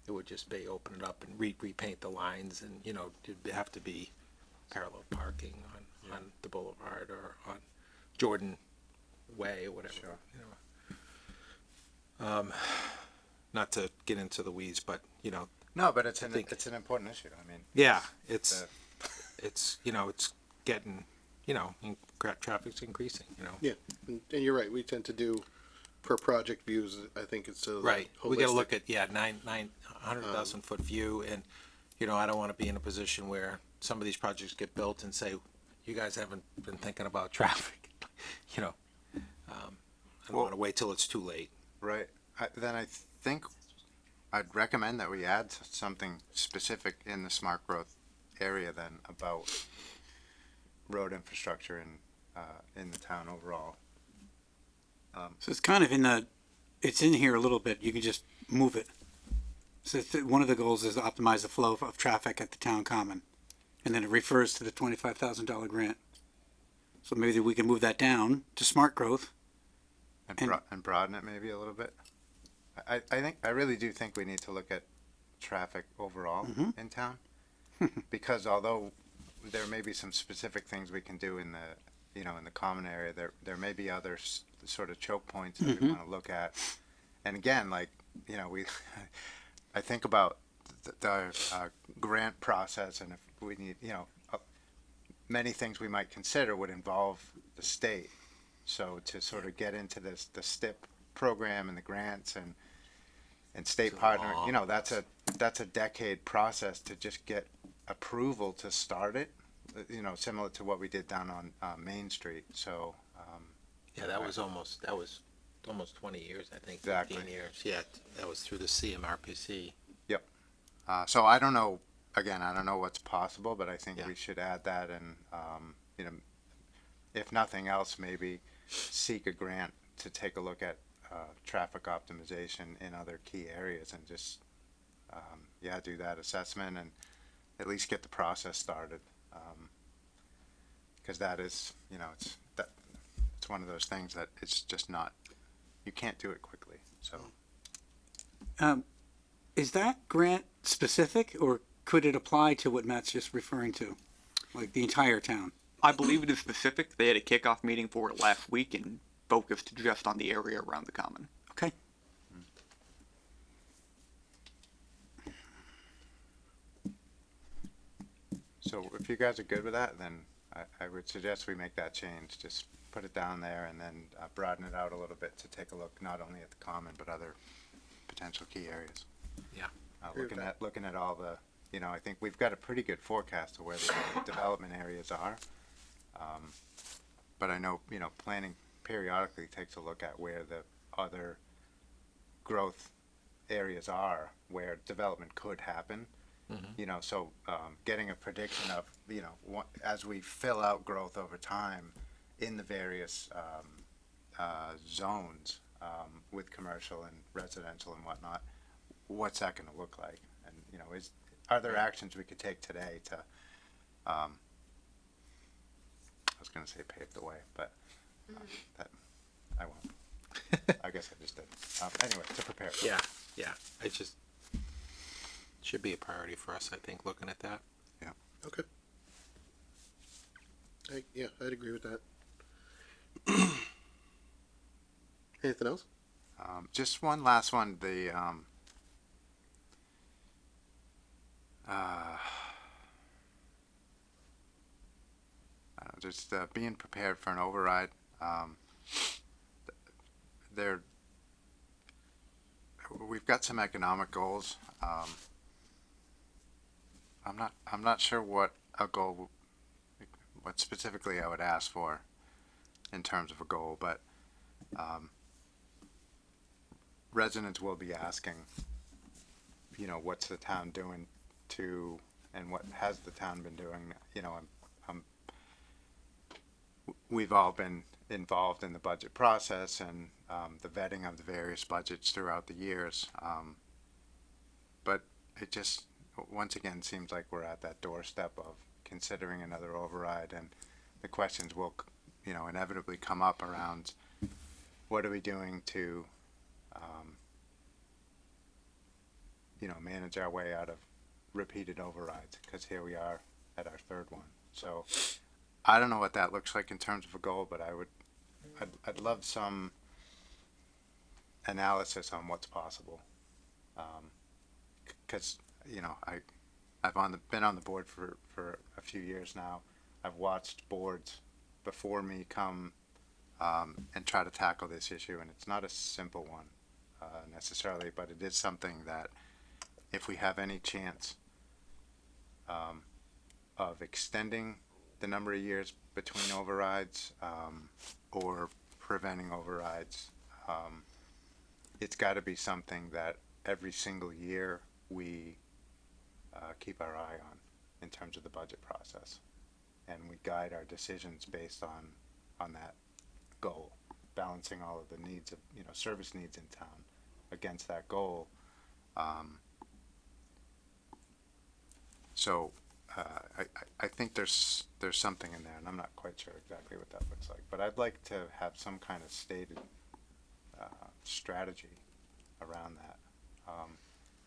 It would just be open it up and repaint the lines, and, you know, it'd have to be parallel parking on the boulevard or on Jordan Way or whatever. Sure. You know, not to get into the weeds, but, you know, No, but it's think- it's an important issue. I mean, Yeah, it's you know, it's getting, you know, traffic's increasing, you know. Yeah, and you're right, we tend to do per project views, I think it's so. Right, we gotta holistic. look at, 100,000 foot view, and, you know, I don't wanna be in a position where some of these projects get built and say, you guys haven't been thinking about traffic, you know. I don't wanna wait till it's too late. right. Then I think I'd recommend that we add something specific in the smart growth area then about road infrastructure in the town overall. So it's kind of it's in here a little bit. You can just move it. So one of the goals is to optimize the flow of traffic at the town common. And then it refers to the $25,000 grant. So maybe we can move that down to smart growth. And broaden it maybe a little bit. I really do think we need to look at traffic overall in town. Because although there may be some specific things we can do in the common area, there may be other sort of choke points that we want to look at. And again, like, I think about the grant process, and if we need, many things we might consider would involve the state. So to sort of get into the STIP program and the grants and state partnering, that's a decade process to just get approval to start it, similar to what we did down on Main Street. So, Yeah, that was almost 20 years, I think, Exactly. 15 years. Yeah, that was through the CMRPC. yep. So I don't know, again, I don't know what's possible, but I think Yeah. we should add that and, if nothing else, maybe seek a grant to take a look at traffic optimization in other key areas and just, do that assessment and at least get the process started. Because that is, it's one of those things that it's just not, you can't do it quickly. So, Is that grant specific, or could it apply to what Matt's just referring to? Like the entire town? I believe it is specific. They had a kickoff meeting for it last week and focused just on the area around the common. Okay. so if you guys are good with that, then I would suggest we make that change. Just put it down there and then broaden it out a little bit to take a look not only at the common but other potential key areas. Yeah. Agree with Looking at all the, I think we've got a pretty good forecast of where the development areas are. But I know, planning periodically takes a look at where the other growth areas are, where development could happen. So getting a prediction of, as we fill out growth over time in the various zones with commercial and residential and whatnot, what's that going to look like? And, are there actions we could take today to, I was going to say pave the way, but that I won't. I guess I just did. Anyway, to prepare. Yeah, it just should be a priority for us, I think, looking at that. Okay. I'd agree with that. Anything else? Just one last one. Just being prepared for an override. We've got some economic goals. I'm not sure what specifically I would ask for in terms of a goal, but residents will be asking, what's the town doing to, and what has the town been doing? We've all been involved in the budget process and the vetting of the various budgets throughout the years. But it just, once again, seems like we're at that doorstep of considering another override, and the questions will, inevitably come up around what are we doing to, manage our way out of repeated overrides, because here we are at our third one. So I don't know what that looks like in terms of a goal, but I'd love some analysis on what's possible. Because I've been on the board for a few years now. I've watched boards before me come and try to tackle this issue, and it's not a simple one necessarily, but it is something that if we have any chance of extending the number of years between overrides or preventing overrides, it's got to be something that every single year we keep our eye on in terms of the budget process, and we guide our decisions based on that goal, balancing all of the needs of service needs in town against that goal. So I think there's something in there, and I'm not quite sure exactly what that looks like, but I'd like to have some kind of stated strategy around that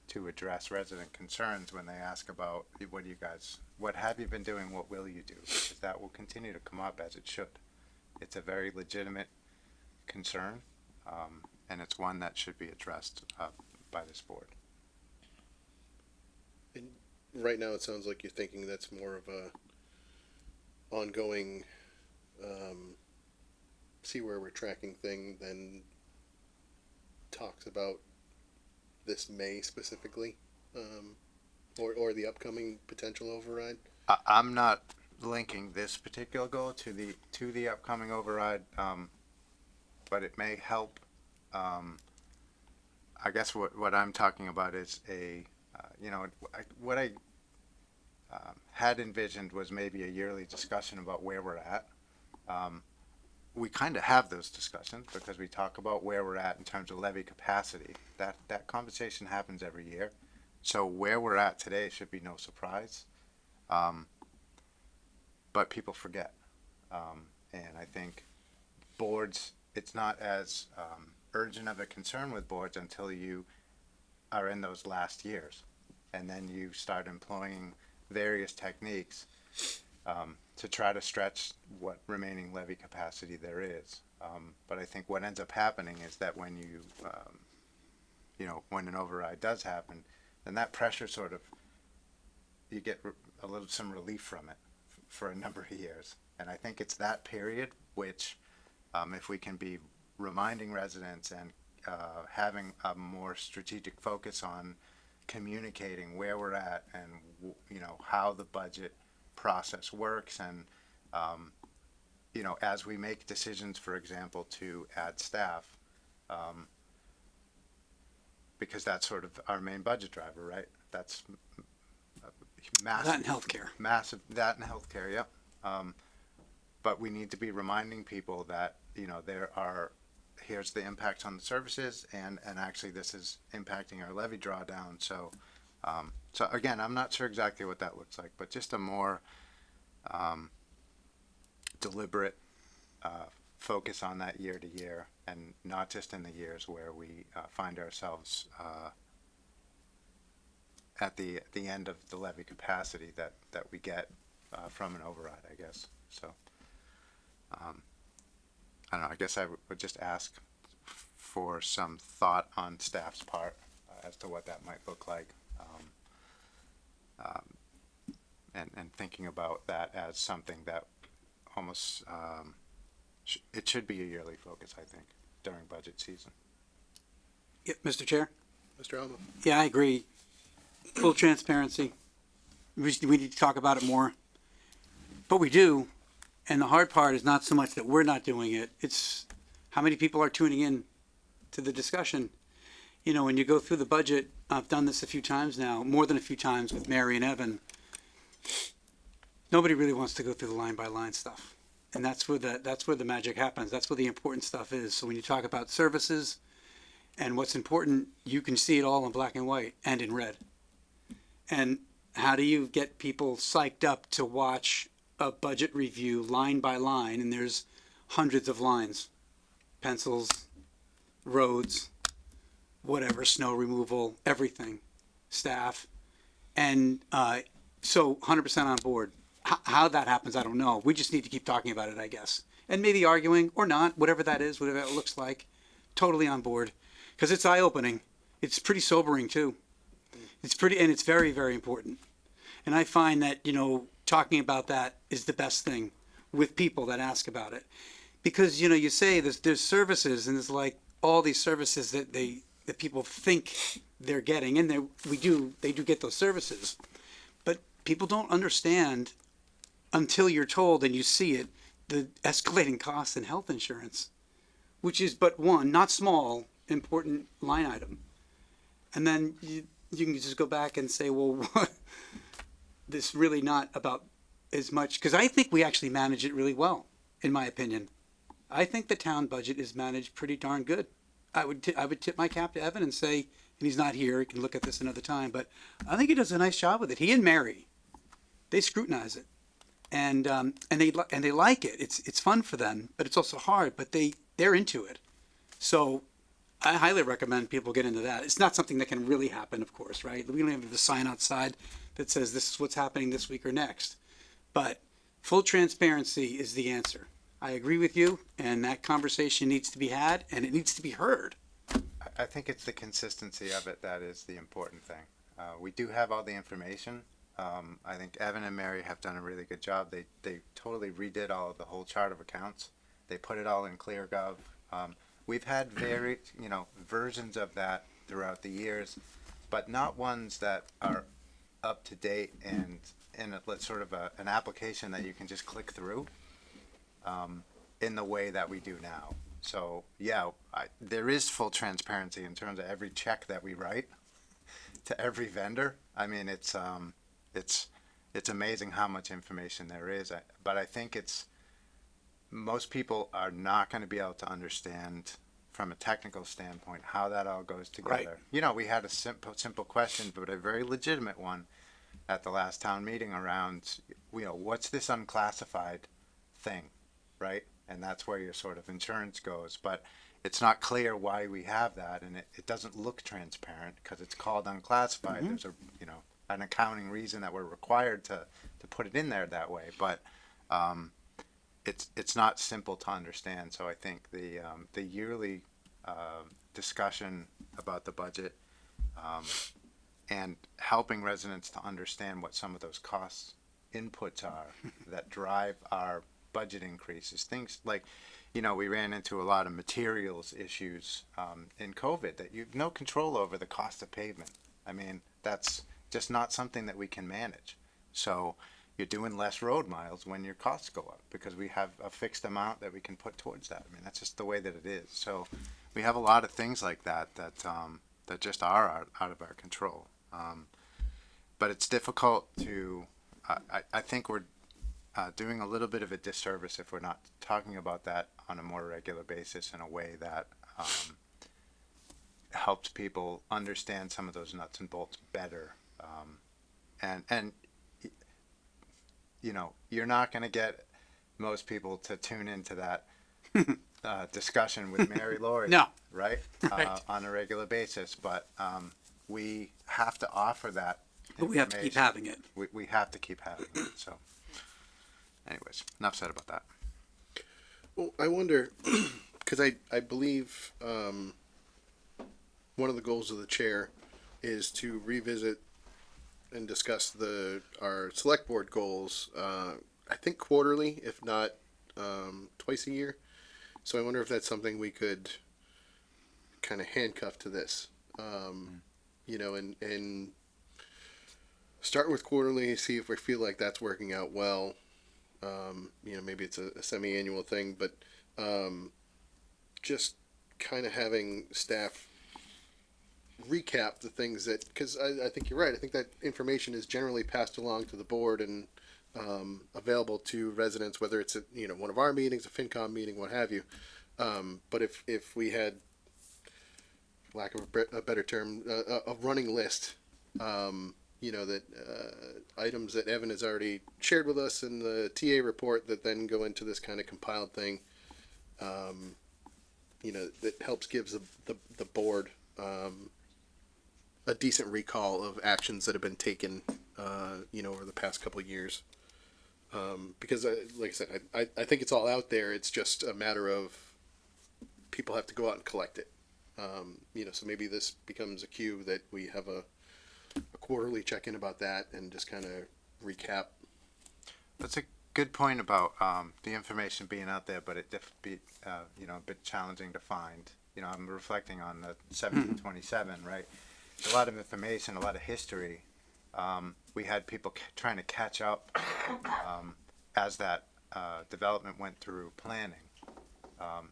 to address resident concerns when they ask about what have you been doing, what will you do? Because that will continue to come up, as it should. It's a very legitimate concern, and it's one that should be addressed by this board. And right now, it sounds like you're thinking that's more of a ongoing, see where we're tracking thing than talks about this May specifically, or the upcoming potential override. I'm not linking this particular goal to the upcoming override, but it may help. I guess what I'm talking about is what I had envisioned was maybe a yearly discussion about where we're at. We kind of have those discussions because we talk about where we're at in terms of levy capacity. That conversation happens every year. So where we're at today should be no surprise. But people forget. And I think boards, it's not as urgent of a concern with boards until you are in those last years. And then you start employing various techniques to try to stretch what remaining levy capacity there is. But I think what ends up happening is that when when an override does happen, then that pressure sort of, you get some relief from it for a number of years. And I think it's that period which, if we can be reminding residents and having a more strategic focus on communicating where we're at and how the budget process works, and as we make decisions, for example, to add staff, because that's sort of our main budget driver, right? That's massive. That in healthcare. Massive, that in healthcare, yep. But we need to be reminding people that, here's the impacts on the services, and actually this is impacting our levy drawdown. So again, I'm not sure exactly what that looks like, but just a more deliberate focus on that year to year, and not just in the years where we find ourselves at the end of the levy capacity that we get from an override, I guess. So I don't know, I guess I would just ask for some thought on staff's part as to what that might look like, and thinking about that as something that almost it should be a yearly focus, I think, during budget season. Yeah, Mr. Chair? Mr. Alma? Yeah, I agree. Full transparency. We need to talk about it more. But we do. And the hard part is not so much that we're not doing it. It's how many people are tuning in to the discussion. When you go through the budget, I've done this a few times now, more than a few times with Mary and Evan. Nobody really wants to go through the line by line stuff. And that's where the magic happens. That's where the important stuff is. So when you talk about services and what's important, you can see it all in black and white and in red. And how do you get people psyched up to watch a budget review line by line? And there's hundreds of lines, pencils, roads, whatever, snow removal, everything, staff. And so 100% on board. How that happens, I don't know. We just need to keep talking about it, I guess. And maybe arguing or not, whatever that is, whatever it looks like. Totally on board. Because it's eye-opening. It's pretty sobering, too. It's pretty, and it's very, very important. And I find that, you know, talking about that is the best thing with people that ask about it. Because, you know, you say there's services, and there's like all these services that people think they're getting, and they do get those services. But people don't understand until you're told and you see it, the escalating costs in health insurance, which is but one, not small, important line item. And then you can just go back and say, well, what? This really not about as much, because I think we actually manage it really well, in my opinion. I think the town budget is managed pretty darn good. I would tip my cap to Evan and say, and he's not here, he can look at this another time, but I think he does a nice job with it. He and Mary, they scrutinize it, and they like it. It's fun for them, but it's also hard. But they're into it, so I highly recommend people get into that. It's not something that can really happen, of course, right? We don't have the sign outside that says this is what's happening this week or next, but full transparency is the answer. I agree with you, and that conversation needs to be had, and it needs to be heard. I think it's the consistency of it that is the important thing. We do have all the information. I think Evan and Mary have done a really good job. They totally redid all of the whole chart of accounts. They put it all in ClearGov. We've had varied, versions of that throughout the years, but not ones that are up to date and in an application that you can just click through in the way that we do now. So yeah, there is full transparency in terms of every check that we write to every vendor. I mean, it's amazing how much information there is. But I think most people are not going to be able to understand from a technical standpoint how that all goes together. Right. We had a simple question, but a very legitimate one at the last town meeting around, what's this unclassified thing, right? And that's where your sort of insurance goes. But it's not clear why we have that, and it doesn't look transparent because it's called unclassified. Mm-hmm. There's an accounting reason that we're required to put it in there that way. But it's not simple to understand. So I think the yearly discussion about the budget and helping residents to understand what some of those cost inputs are that drive our budget increases, things like, we ran into a lot of materials issues in COVID that you've no control over the cost of pavement. I mean, that's just not something that we can manage. So you're doing less road miles when your costs go up because we have a fixed amount that we can put towards that. I mean, that's just the way that it is. So we have a lot of things like that just are out of our control. But it's difficult to, I think we're doing a little bit of a disservice if we're not talking about that on a more regular basis in a way that helps people understand some of those nuts and bolts better. And you're not going to get most people to tune into that discussion with Mary Laurie, No. right? Right. On a regular basis, but we have to offer that. But we have to keep having it. We have to keep having it. So, anyways, enough said about that. Well, I wonder, because I believe one of the goals of the chair is to revisit and discuss our select board goals, I think quarterly, if not twice a year. So I wonder if that's something we could kind of handcuff to this, and start with quarterly, see if we feel like that's working out well. Maybe it's a semi-annual thing, but just kind of having staff recap the things that, because I think you're right. I think that information is generally passed along to the board and available to residents, whether it's at one of our meetings, a FinCom meeting, what have you. But if we had, for lack of a better term, a running list, that items that Evan has already shared with us in the TA report that then go into this kind of compiled thing, that helps gives the board a decent recall of actions that have been taken, over the past couple of years. Because, like I said, I think it's all out there. It's just a matter of people have to go out and collect it. So maybe this becomes a cue that we have a quarterly check-in about that and just kind of recap. That's a good point about the information being out there, but it be you know, a bit challenging to find. You know, I'm reflecting on the 1727, right? A lot of information, a lot of history. We had people trying to catch up as that development went through planning,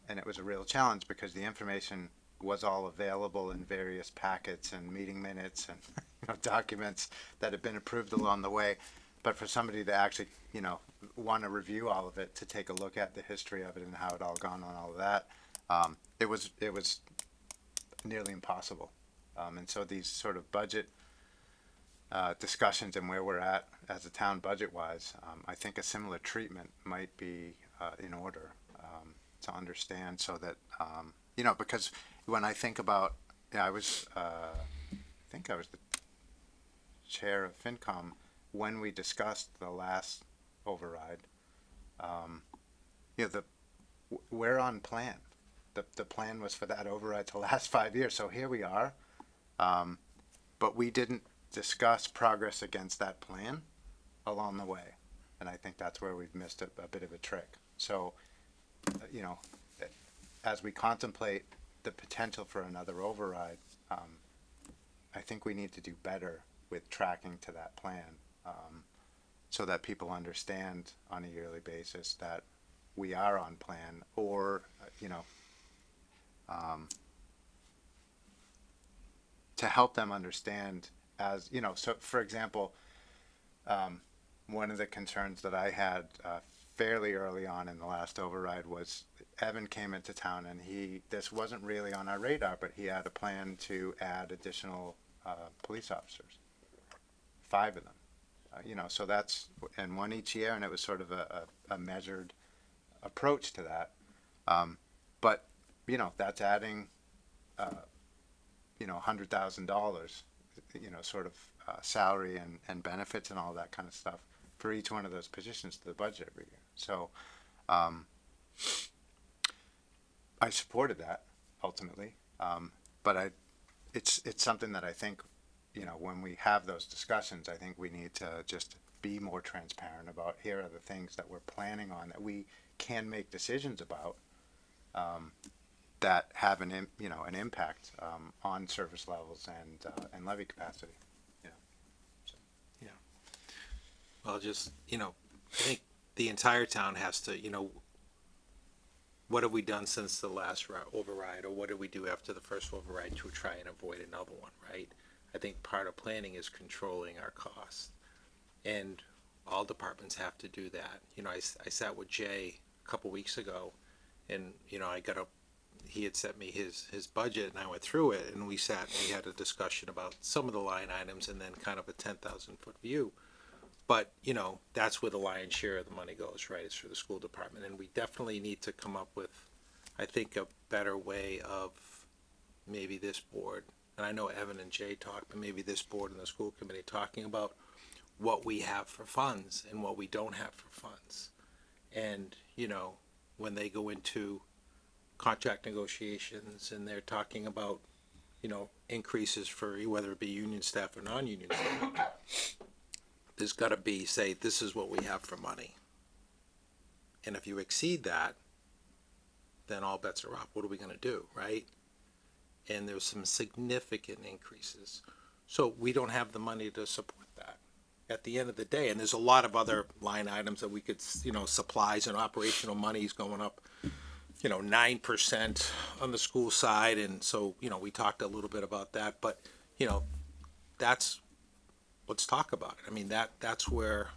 and it was a real challenge because the information was all available in various packets and meeting minutes and you know, documents that had been approved along the way. But for somebody to actually, you know, want to review all of it, to take a look at the history of it and how it all gone on, all of that, it was nearly impossible. And so these sort of budget discussions and where we're at as a town budget-wise, I think a similar treatment might be in order to understand, so that you know, because when I think about, yeah, I think I was the chair of FinCom when we discussed the last override. You know, we're on plan. The plan was for that override to last 5 years. So here we are, but we didn't discuss progress against that plan along the way, and I think that's where we've missed a bit of a trick. So, you know, as we contemplate the potential for another override, I think we need to do better with tracking to that plan, so that people understand on a yearly basis that we are on plan, or you know, to help them understand, as you know. So, for example, one of the concerns that I had fairly early on in the last override was Evan came into town, and this wasn't really on our radar, but he had a plan to add additional police officers, 5 of them. You know, so that's, and 1 each year, and it was sort of a measured approach to that. But, you know, that's adding, you know, $100,000, you know, sort of salary and benefits and all that kind of stuff for each one of those positions to the budget every year. So I supported that ultimately, but it's something that I think, you know, when we have those discussions, I think we need to just be more transparent about, here are the things that we're planning on that we can make decisions about, that have an impact on service levels and levy capacity. You know, so. Yeah. Well, just, you know, I think the entire town has to, you know, what have we done since the last override, or what did we do after the first override to try and avoid another one, right? I think part of planning is controlling our costs, and all departments have to do that. You know, I sat with Jay a couple weeks ago, and, you know, he had sent me his budget, and I went through it, and we sat and we had a discussion about some of the line items, and then kind of a 10,000-foot view. But, you know, that's where the lion's share of the money goes, right? It's for the school department, and we definitely need to come up with, I think, a better way of maybe this board, and I know Evan and Jay talked, but maybe this board and the school committee talking about what we have for funds and what we don't have for funds. And, you know, when they go into contract negotiations and they're talking about, you know, increases for whether it be union staff or non-union staff, there's got to be, say, this is what we have for money. And if you exceed that, then all bets are off. What are we going to do, right? And there's some significant increases. So we don't have the money to support that at the end of the day. And there's a lot of other line items that we could, you know, supplies and operational money is going up, you know, 9% on the school side. And so, you know, we talked a little bit about that, but, you know, let's talk about it. I mean, that's where,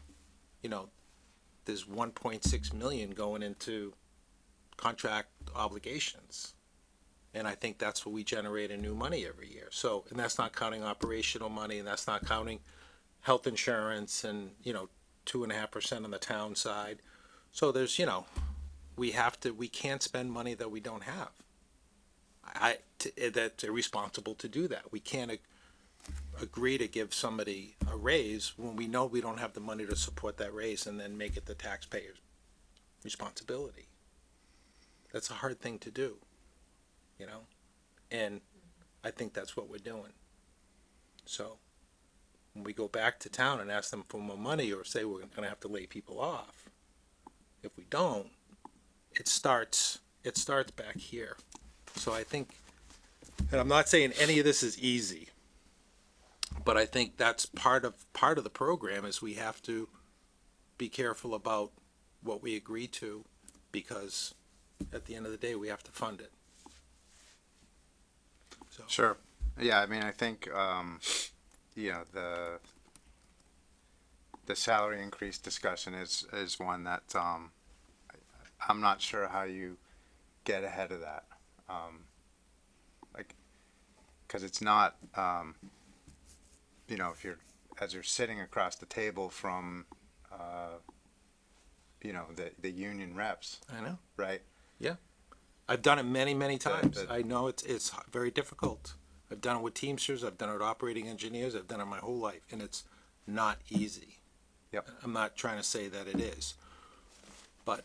you know, there's 1.6 million going into contract obligations. And I think that's what we generate in new money every year. So, and that's not counting operational money, and that's not counting health insurance and, you know, 2.5% on the town side. So there's, you know, we can't spend money that we don't have. That's irresponsible to do that. We can't agree to give somebody a raise when we know we don't have the money to support that raise, and then make it the taxpayer's responsibility. That's a hard thing to do, you know, and I think that's what we're doing. So when we go back to town and ask them for more money or say we're gonna have to lay people off, if we don't, it starts back here. So I think, and I'm not saying any of this is easy, but I think that's part of the program is we have to be careful about what we agree to, because at the end of the day, we have to fund it. So. Sure. Yeah, I mean, I think, you know, the salary increase discussion is one that, I'm not sure how you get ahead of that. Like, cause it's not, you know, as you're sitting across the table from, you know, the union reps, I know. right? Yeah. I've done it many, many times. the- I know it's very difficult. I've done it with Teamsters, I've done it with operating engineers, I've done it my whole life, and it's not easy. Yep. I'm not trying to say that it is. But,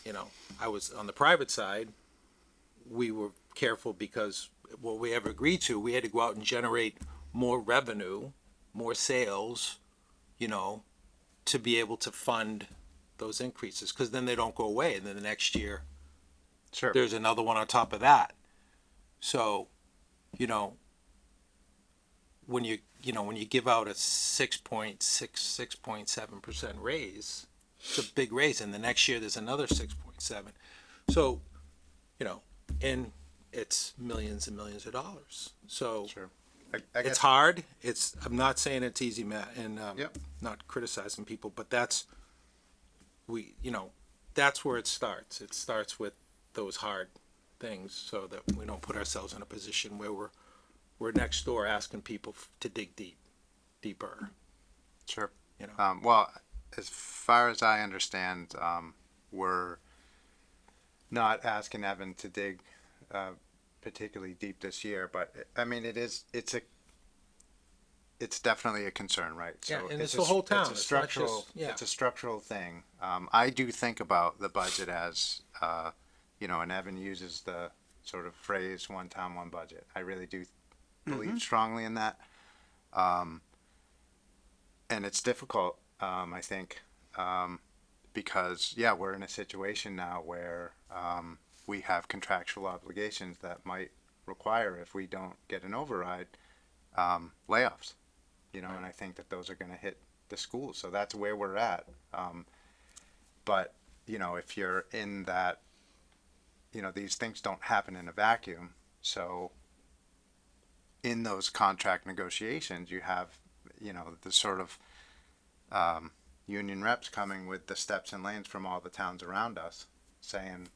you know, I was on the private side, we were careful because what we ever agreed to, we had to go out and generate more revenue, more sales, you know, to be able to fund those increases, because then they don't go away, and then the next year, Sure. there's another one on top of that. So, you know, when you give out a 6.7% raise, it's a big raise, and the next year there's another 6.7. So, you know, and it's millions and millions of dollars. So Sure. I it's guess, hard. I'm not saying it's easy, Matt, and Yep. not criticizing people, but that's that's where it starts. It starts with those hard things, so that we don't put ourselves in a position where we're next door asking people to dig deeper. sure. You know. Well, as far as I understand, we're not asking Evan to dig particularly deep this year, but I mean, it's definitely a concern, right? Yeah, and it's a the whole s- town. It's a It's not structural. just- yeah. It's a structural thing. I do think about the budget as, you know, and Evan uses the sort of phrase "one town, one budget." I really do believe strongly in that. And it's difficult, I think, because we're in a situation now where we have contractual obligations that might require, if we don't get an override, layoffs. You know, and I think that those are going to hit the schools. So that's where we're at. But you know, if you're in that, you know, these things don't happen in a vacuum. So in those contract negotiations, you have, you know, the sort of union reps coming with the steps and lanes from all the towns around us saying,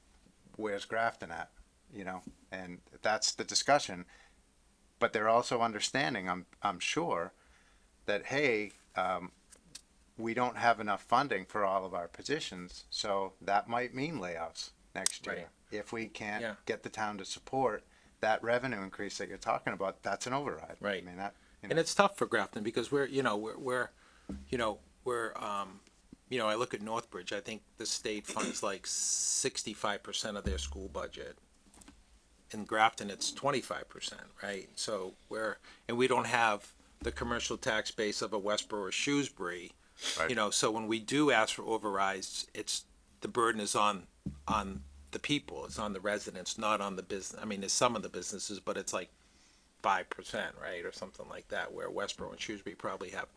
where's Grafton at? You know, and that's the discussion. But they're also understanding, I'm sure, that, hey, we don't have enough funding for all of our positions, so that might mean layoffs next year. Right. If we can't Yeah. get the town to support that revenue increase that you're talking about, that's an override. Right. I mean, that, you know, And it's tough for Grafton because I look at Northbridge. I think the state funds like 65% of their school budget. In Grafton, it's 25%, right? So we don't have the commercial tax base of a Westboro or Shrewsbury, Right. you know. So when we do ask for overrides, the burden is on the people. It's on the residents, not on the business. I mean, there's some of the businesses, but it's like 5%, right, or something like that. Where Westboro and Shrewsbury probably have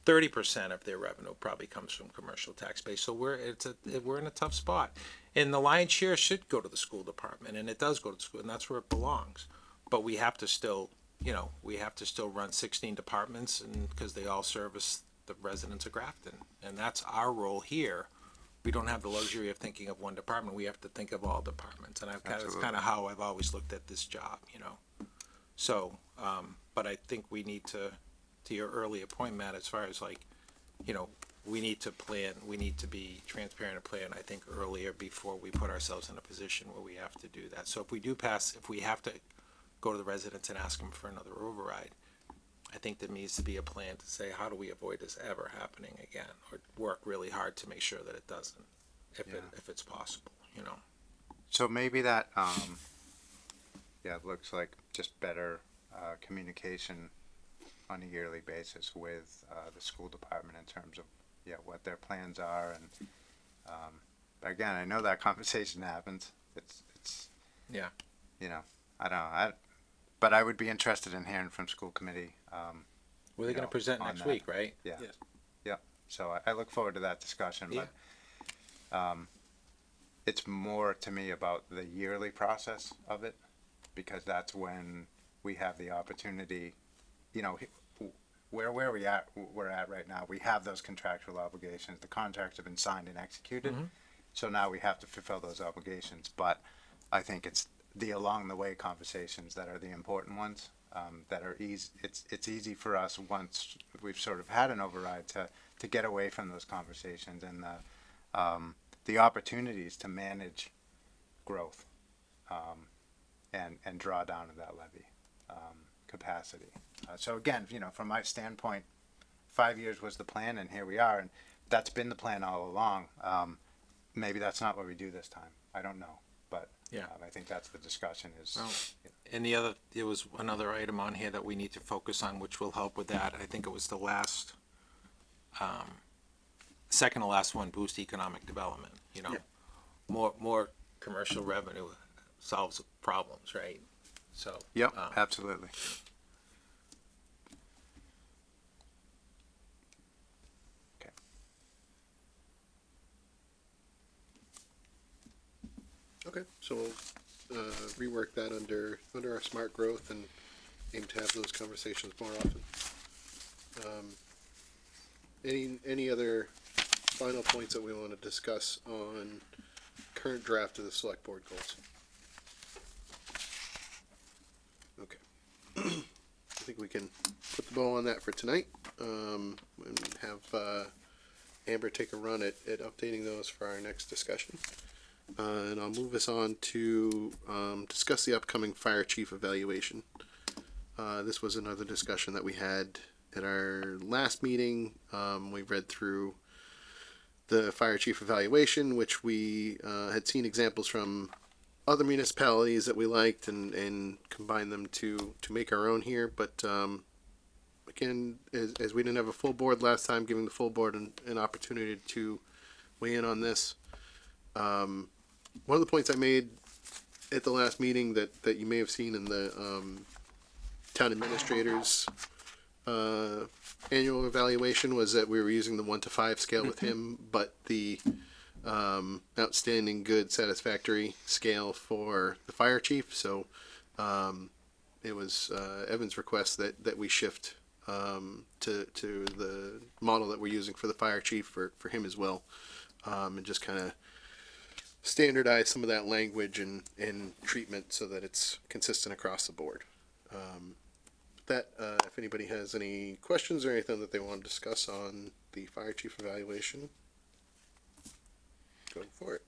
30% of their revenue probably comes from commercial tax base. So we're in a tough spot, and the lion's share should go to the school department, and it does go to the school, and that's where it belongs. But we have to still, run 16 departments, and because they all service the residents of Grafton, and that's our role here. We don't have the luxury of thinking of one department. We have to think of all departments, and that's Absolutely. kind of how I've always looked at this job, you know. So, but I think we need to your earlier point, Matt, as far as like, you know, we need to plan, we need to be transparent and plan, I think, earlier before we put ourselves in a position where we have to do that. So if we have to go to the residents and ask them for another override, I think there needs to be a plan to say, how do we avoid this ever happening again, or work really hard to make sure that it doesn't, if it's possible, you know. so maybe that, it looks like just better communication on a yearly basis with the school department in terms of what their plans are, and again, I know that conversation happens. It's Yeah. you know, I don't know, but I would be interested in hearing from school committee. Well, they're You going know, to present on next that. week, right? Yeah. Yes. Yeah. So I look forward to that discussion, Yeah. but it's more to me about the yearly process of it, because that's when we have the opportunity, you know, where we're at right now, we have those contractual obligations. The contracts have been signed and executed. So now we have to fulfill those obligations. But I think it's the along the way conversations that are the important ones, that are easy. It's easy for us once we've sort of had an override to get away from those conversations and the opportunities to manage growth, and draw down of that levy capacity. So again, you know, from my standpoint, 5 years was the plan, and here we are, and that's been the plan all along. Maybe that's not what we do this time. I don't know, but Yeah. I think that's the discussion is. Well, and there was another item on here that we need to focus on, which will help with that. I think it was the last, second to last one, boost economic development, you know. More commercial revenue solves problems, right? So. Yep, absolutely. Okay. Okay, so we'll rework that under our smart growth and aim to have those conversations more often. Any other final points that we want to discuss on current draft of the select board goals? Okay. I think we can put the bow on that for tonight, and have Amber take a run at updating those for our next discussion. And I'll move us on to discuss the upcoming fire chief evaluation. This was another discussion that we had at our last meeting. We read through the fire chief evaluation, which we had seen examples from other municipalities that we liked, and combined them to make our own here. But again, as we didn't have a full board last time, giving the full board an opportunity to weigh in on this. One of the points I made at the last meeting that you may have seen in the town administrator's annual evaluation was that we were using the 1 to 5 scale with him, but the outstanding, good, satisfactory scale for the fire chief. So it was Evan's request that we shift to the model that we're using for the fire chief for him as well, and just kind of standardize some of that language and treatment so that it's consistent across the board. If anybody has any questions or anything that they want to discuss on the fire chief evaluation, go for it.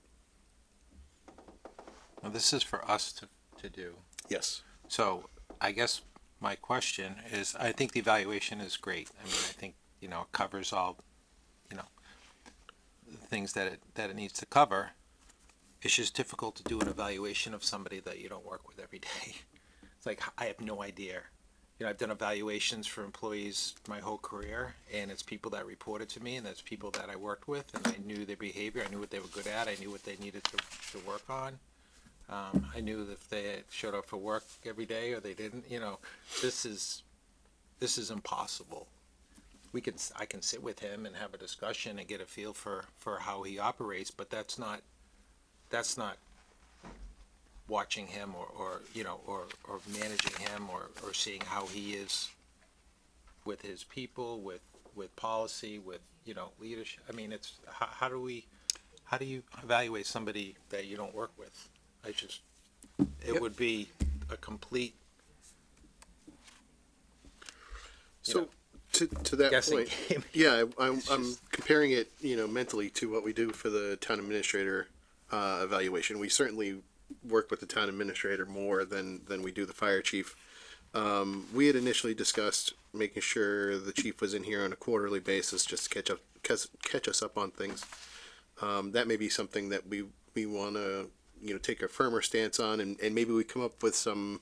Now, this is for us to do. Yes. So I guess my question is, I think the evaluation is great. I mean, I think, you know, it covers all, you know, the things that it needs to cover. It's just difficult to do an evaluation of somebody that you don't work with every day. It's like, I have no idea. You know, I've done evaluations for employees my whole career, and it's people that reported to me, and that's people that I worked with, and I knew their behavior, I knew what they were good at, I knew what they needed to work on. I knew if they showed up for work every day or they didn't. You know, this is impossible. I can sit with him and have a discussion and get a feel for how he operates, but that's not watching him or you know, or managing him or seeing how he is with his people, with policy, with, you know, leadership. I mean, it's how do you evaluate somebody that you don't work with? It would be a complete. So to that guessing point, game. yeah, I'm comparing it, you know, mentally to what we do for the town administrator evaluation. We certainly work with the town administrator more than we do the fire chief. We had initially discussed making sure the chief was in here on a quarterly basis just to catch us up on things. That may be something that we want to, you know, take a firmer stance on, and maybe we come up with some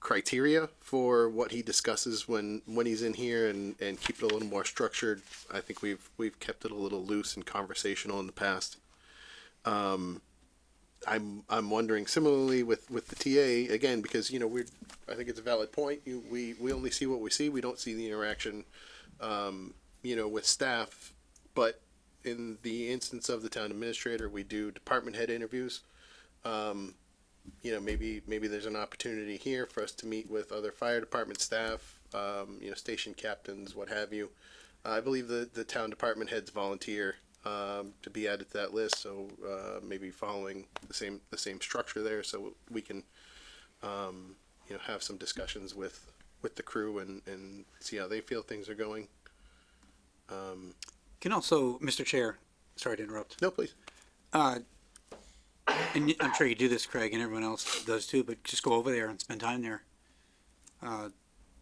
criteria for what he discusses when he's in here, and keep it a little more structured. I think we've kept it a little loose and conversational in the past. I'm wondering similarly with the TA again, because I think it's a valid point. We only see what we see. We don't see the interaction, with staff. But in the instance of the town administrator, we do department head interviews. Maybe there's an opportunity here for us to meet with other fire department staff, station captains, what have you. I believe the town department heads volunteer to be added to that list, so maybe following the same structure there, so we can have some discussions with the crew and see how they feel things are going. Can also, Mr. Chair, sorry to interrupt. No, please. And I'm sure you do this, Craig, and everyone else does too, but just go over there and spend time there.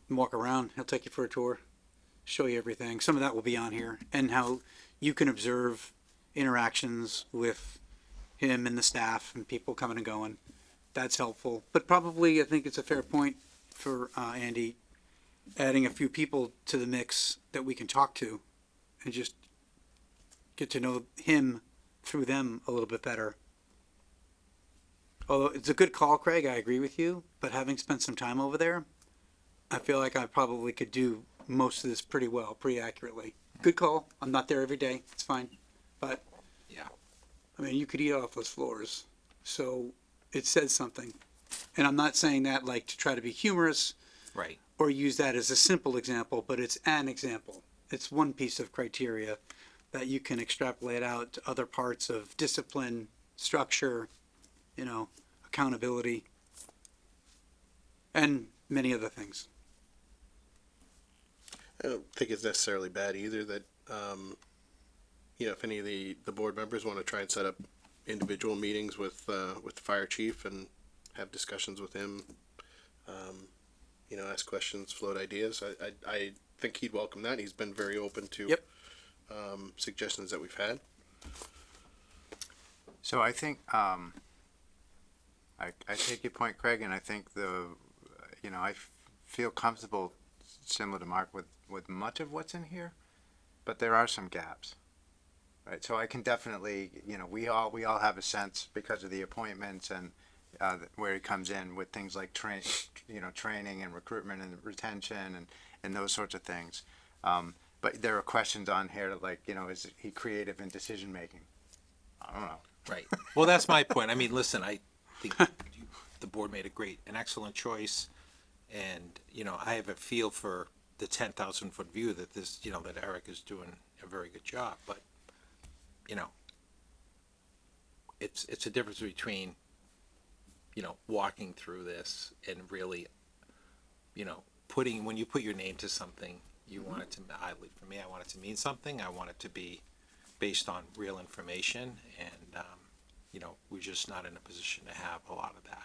Walk around. He'll take you for a tour, show you everything. Some of that will be on here, and how you can observe interactions with him and the staff and people coming and going. That's helpful. But probably, I think it's a fair point for Andy, adding a few people to the mix that we can talk to and just get to know him through them a little bit better. Although it's a good call, Craig, I agree with you, but having spent some time over there, I feel like I probably could do most of this pretty well, pretty accurately. Good call. I'm not there every day. It's fine. But, Yeah. I mean, you could eat off those floors. So it says something. And I'm not saying that like to try to be humorous Right. or use that as a simple example, but it's an example. It's one piece of criteria that you can extrapolate out to other parts of discipline, structure, accountability, and many other things. I don't think it's necessarily bad either that, if any of the board members want to try and set up individual meetings with the fire chief and have discussions with him, ask questions, float ideas. I think he'd welcome that. He's been very open to Yep. suggestions that we've had. So I think, I take your point, Craig, and I think I feel comfortable, similar to Mark, with much of what's in here, but there are some gaps, right? So I can definitely, we all have a sense because of the appointments and where he comes in with things like training and recruitment and retention and those sorts of things. But there are questions on here like, is he creative in decision making? I don't know. Right. Well, that's my point. I mean, listen, I think the board made an excellent choice. And, I have a feel for the 10,000 foot view that that Eric is doing a very good job. But, it's a difference between, walking through this and really, when you put your name to something, you want it to, for me, I want it to mean something. I want it to be based on real information, and we're just not in a position to have a lot of that.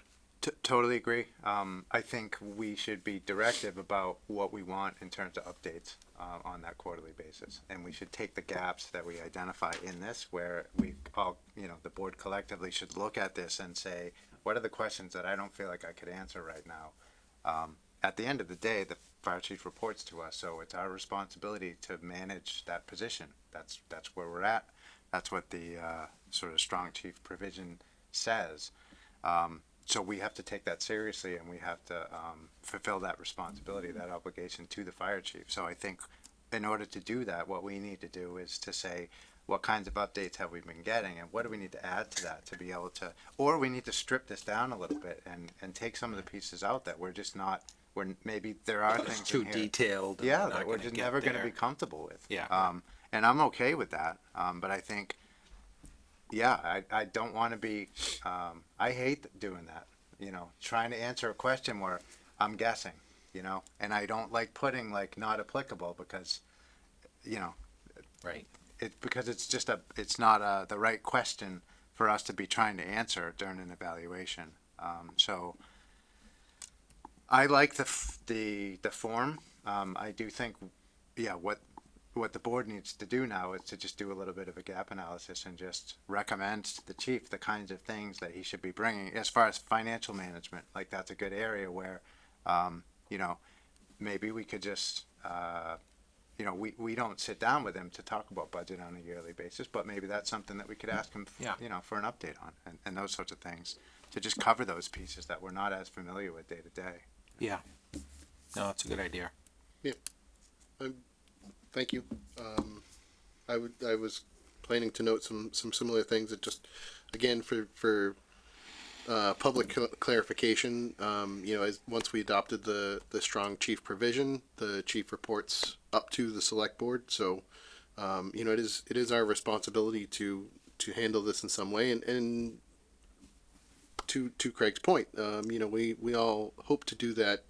Totally agree. I think we should be directive about what we want in terms of updates on that quarterly basis, and we should take the gaps that we identify in this, where we all, the board collectively should look at this and say, what are the questions that I don't feel like I could answer right now? At the end of the day, the fire chief reports to us, so it's our responsibility to manage that position. That's where we're at. That's what the sort of strong chief provision says. So we have to take that seriously, and we have to fulfill that responsibility, that obligation to the fire chief. So I think in order to do that, what we need to do is to say, what kinds of updates have we been getting, and what do we need to add to that to be able to, or we need to strip this down a little bit and take some of the pieces out that we're just not, maybe there are things It's too in here. detailed. and Yeah, not that we're gonna just get never going to there. be comfortable with. Yeah. And I'm okay with that. But I think, I don't want to be, I hate doing that, trying to answer a question where I'm guessing, and I don't like putting like not applicable because, Right. because it's just it's not the right question for us to be trying to answer during an evaluation. So I like the form. I do think, what the board needs to do now is to just do a little bit of a gap analysis and just recommend to the chief the kinds of things that he should be bringing as far as financial management. Like that's a good area where You know, maybe we could just, you know, we don't sit down with him to talk about budget on a yearly basis, but maybe that's something that we could ask him, Yeah. you know, for an update on, and those sorts of things, to just cover those pieces that we're not as familiar with day to day. Yeah. No, it's a good idea. Thank you. I was planning to note some similar things that just, again, for public clarification, you know, as once we adopted the strong chief provision, the chief reports up to the select board. So, you know, it is our responsibility to handle this in some way. And to Craig's point, you know, we all hope to do that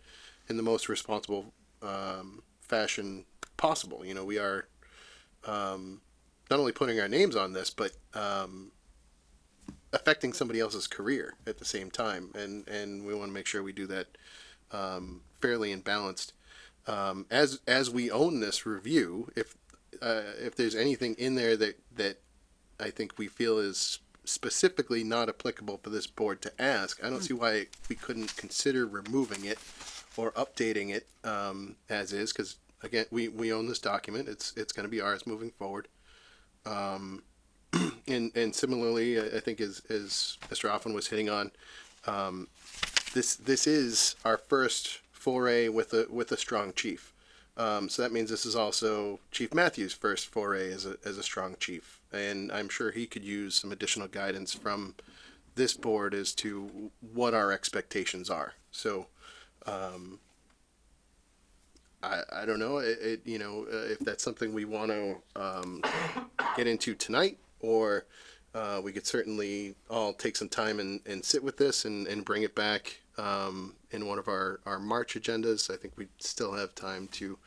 in the most responsible fashion possible. You know, we are not only putting our names on this, but affecting somebody else's career at the same time, and we want to make sure we do that fairly and balanced. As we own this review, if there's anything in there that I think we feel is specifically not applicable for this board to ask, I don't see why we couldn't consider removing it or updating it as is, because again, we own this document. It's going to be ours moving forward. And similarly, I think as Mr. Offen was hitting on, this is our first foray with a strong chief. So that means this is also Chief Matthews' first foray as a strong chief, and I'm sure he could use some additional guidance from this board as to what our expectations are. So, I don't know, you know, if that's something we want to get into tonight, or we could certainly all take some time and sit with this and bring it back in one of our March agendas. I think we still have time to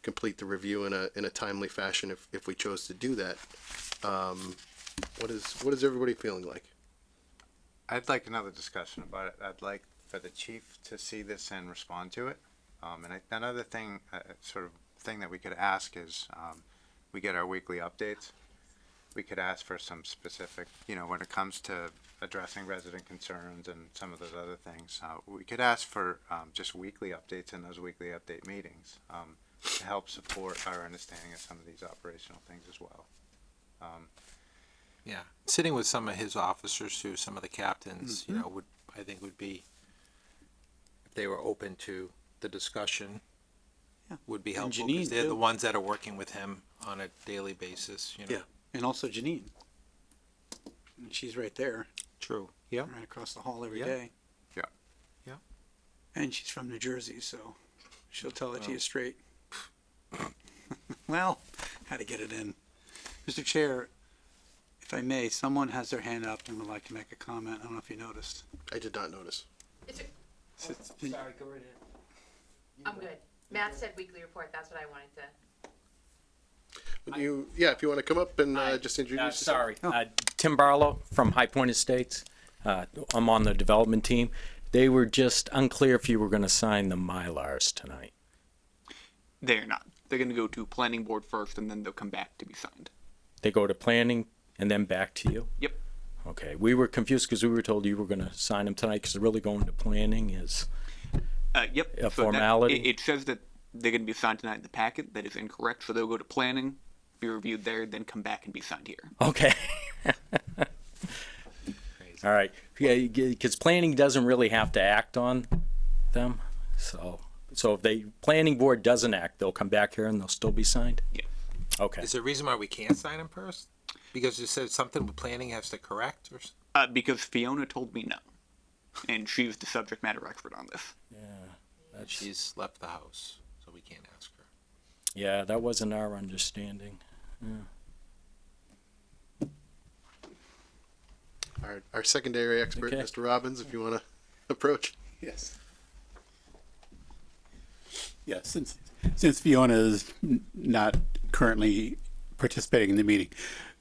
complete the review in a timely fashion if we chose to do that. What is everybody feeling like? I'd like another discussion about it. I'd like for the chief to see this and respond to it. Another thing, sort of thing that we could ask is, we get our weekly updates. We could ask for some specific, you know, when it comes to addressing resident concerns and some of those other things, we could ask for just weekly updates in those weekly update meetings to help support our understanding of some of these operational things as well. Yeah. Sitting with some of his officers too, some of the captains, you know, would be, if they were open to the discussion, would be helpful, Janine, because they're too. the ones that are working with him on a daily basis, you know. Yeah. And also Janine. And she's right there, True. Yeah. right across the hall every Yeah. day. Yeah. Yeah. And she's from New Jersey, so she'll tell it to you straight. Well, had to get it in. Mr. Chair, if I may, someone has their hand up and would like to make a comment. I don't know if you noticed. I did not notice. It's been- Sorry, go right ahead. I'm good. Matt said weekly report, that's what I wanted to. If you want to come up and just introduce yourself. Sorry, Tim Barlow from High Point Estates. I'm on the development team. They were just unclear if you were gonna sign the Mylars tonight. They're not. They're going to go to planning board first, and then they'll come back to be signed. They go to planning and then back to you? Yep. Okay, we were confused because we were told you were gonna sign them tonight because they're really going to planning is, Yep. A So formality? it says that they're going to be signed tonight in the packet. That is incorrect. So they'll go to planning, be reviewed there, then come back and be signed here. okay. All right, yeah, because planning doesn't really have to act on them, so if planning board doesn't act, they'll come back here and they'll still be signed? Yeah. Okay, Is there a reason why we can't sign them first? Because it says something with planning has to correct or? Because Fiona told me no, and she's the subject matter expert on this. She's left the house, so we can't ask her. yeah, that wasn't our understanding. Our secondary expert, Okay. Mr. Robbins, if you want to approach. Yes. Yeah, since Fiona is not currently participating in the meeting,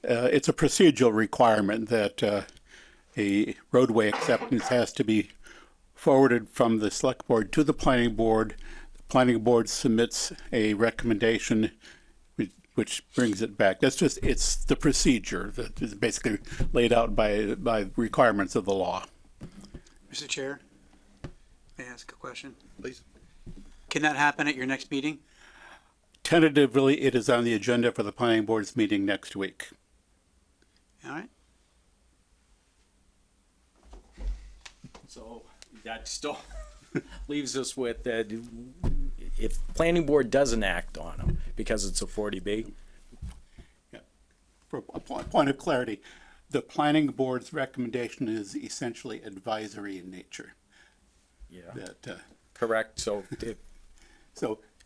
it's a procedural requirement that a roadway acceptance has to be forwarded from the select board to the planning board. The planning board submits a recommendation which brings it back. It's the procedure that is basically laid out by requirements of the law. Mr. Chair, May I ask a question? Please. Can that happen at your next meeting? Tentatively, it is on the agenda for the planning board's meeting next week. All right. So that still leaves us with that if planning board doesn't act on them because it's a 40B. For a point of clarity, the planning board's recommendation is essentially advisory in nature. Yeah. That, Correct. So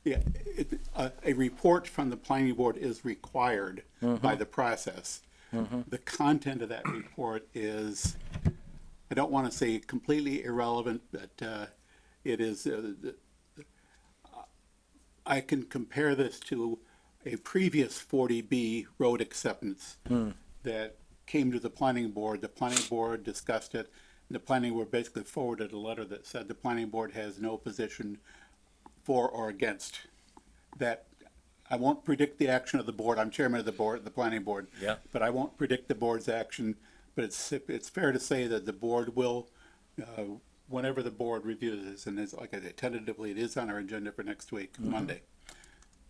a report from the planning board is required by the process. The content of that report is, I don't want to say completely irrelevant, but it is, I can compare this to a previous 40B road acceptance that came to the planning board. The planning board discussed it, and the planning board basically forwarded a letter that said the planning board has no position for or against that. I won't predict the action of the board. I'm chairman of the board, the planning board. Yeah. But I won't predict the board's action. But it's fair to say that the board will, whenever the board reviews this, and it's like I said, tentatively, it is on our agenda for next week, Monday.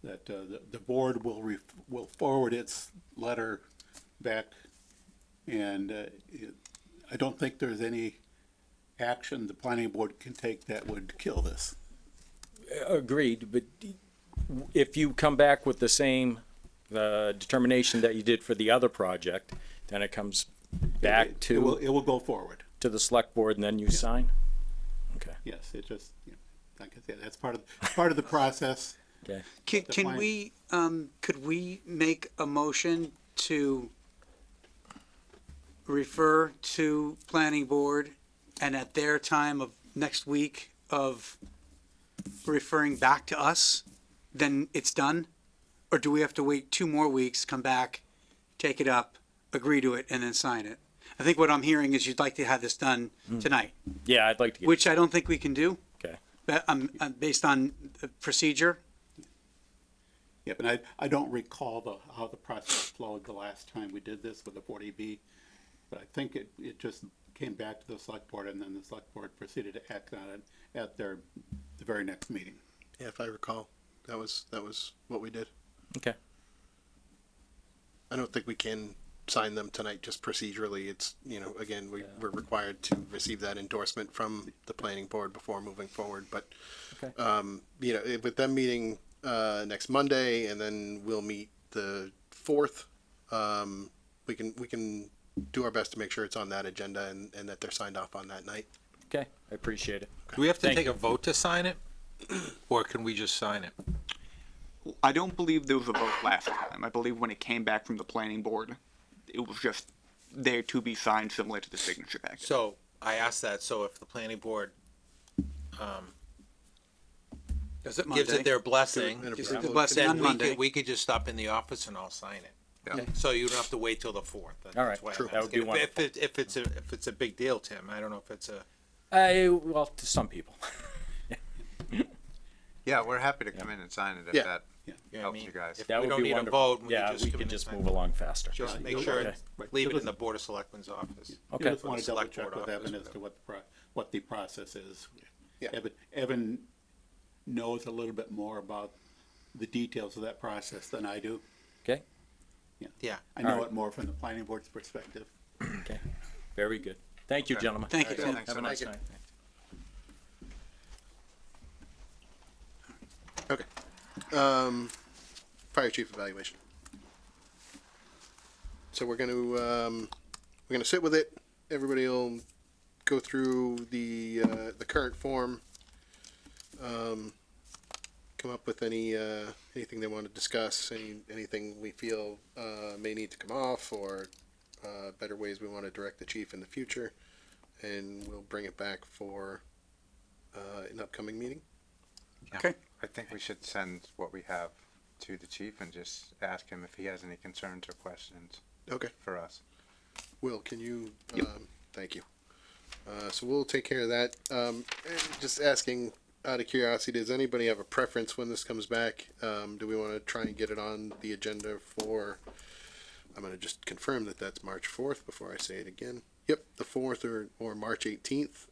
That the board will forward its letter back, and I don't think there's any action the planning board can take that would kill this. Agreed, but if you come back with the same determination that you did for the other project, then it comes back It will to go forward. the select board and then you sign? Okay. Yes, it just, like I said, that's part of the process. Okay. Can plan. we, could we make a motion to refer to planning board and at their time of next week of referring back to us, then it's done? Or do we have to wait 2 more weeks, come back, take it up, agree to it, and then sign it? I think what I'm hearing is you'd like to have this done tonight, Yeah, I'd like to get. which I don't think we can do. Okay. But based on the procedure. Yeah, but I don't recall how the process flowed the last time we did this with the 40B, but I think it just came back to the select board, and then the select board proceeded to act on it at the very next meeting. Yeah, if I recall, that was what we did. Okay. I don't think we can sign them tonight just procedurally. It's, again, we're required to receive that endorsement from the planning board before moving forward. But, Okay. with them meeting next Monday, and then we'll meet the 4th, we can do our best to make sure it's on that agenda and that they're signed off on that night. Okay. I appreciate it. Do we have to Thank take you. a vote to sign it? Or can we just sign it? I don't believe there was a vote last time. I believe when it came back from the planning board, it was just there to be signed, similar to the signature package. So I asked that, so if the planning board Does it Monday? gives it their blessing, Gives it the blessing then on Monday. we could just stop in the office and I'll sign it. Yeah. So you don't have to wait till the 4th. All right. That's why I'm True. That would be asking. wonderful. If it's a big deal, Tim, I don't know if it's a. Well, to some people. Yeah, we're happy to come in and sign it if Yeah. that You know what I helps mean? you guys. If That we would don't be need a wonderful. vote, we Yeah, can just we come could in and just sign move it. along faster. Just make Right. sure, Okay. leave it You'll in the Board of Selectmen's office. Okay. You just want Or to double select check board with office, Evan as to what the process is. Yeah. Evan knows a little bit more about the details of that process than I do. Okay. Yeah. I know All right. it more from the planning board's perspective. Okay. Very good. Thank you, Okay. gentlemen. Thank you, Okay, Tim. thanks Have so a much. nice night. Okay. Fire chief evaluation. So we're gonna sit with it. Everybody will go through the current form. Come up with anything they want to discuss, anything we feel may need to come off, or better ways we want to direct the chief in the future, and we'll bring it back for an upcoming meeting. Okay. I think we should send what we have to the chief and just ask him if he has any concerns or questions Okay. for us. Will, can you, thank you. So we'll take care of that. And just asking out of curiosity, does anybody have a preference when this comes back? Do we want to try and get it on the agenda for, I'm going to just confirm that that's March 4th before I say it again. Yep, the 4th or March 18th.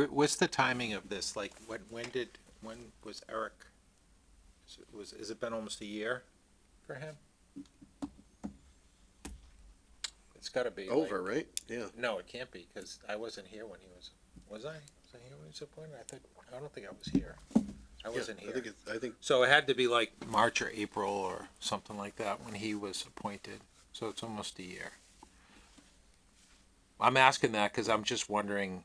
What's the timing of this? Like, when was Eric? Has it been almost a year for him? It's gotta be. Over, right? Yeah. No, it can't be, because I wasn't here when he was, was I? Was I here when he was appointed? I don't think I was here. I wasn't I here. think I think So it had to be like March or April or something like that when he was appointed. So it's almost a year. I'm asking that because I'm just wondering,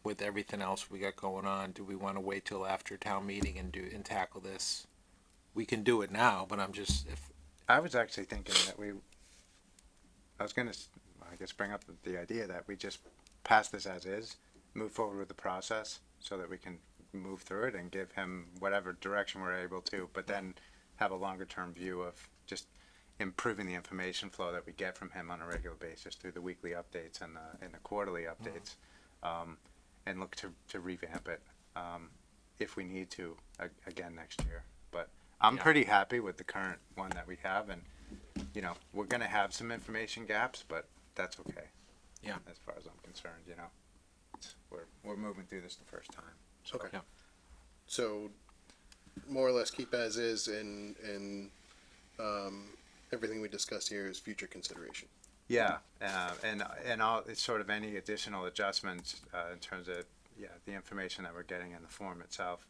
with everything else we got going on, do we want to wait till after town meeting and tackle this? We can do it now, but I'm just, if, I was actually thinking that I was gonna, I guess, bring up the idea that we just pass this as is, move forward with the process so that we can move through it and give him whatever direction we're able to, but then have a longer term view of just improving the information flow that we get from him on a regular basis through the weekly updates and the quarterly updates, and look to revamp it if we need to again next year. But I'm pretty happy with the current one that we have, and you know, we're gonna have some information gaps, but that's okay. Yeah. As far as I'm concerned, you know, we're moving through this the first time. So. okay. Yeah. So more or less keep as is, and everything we discussed here is future consideration. Yeah, and all, it's sort of any additional adjustments in terms of the information that we're getting in the form itself.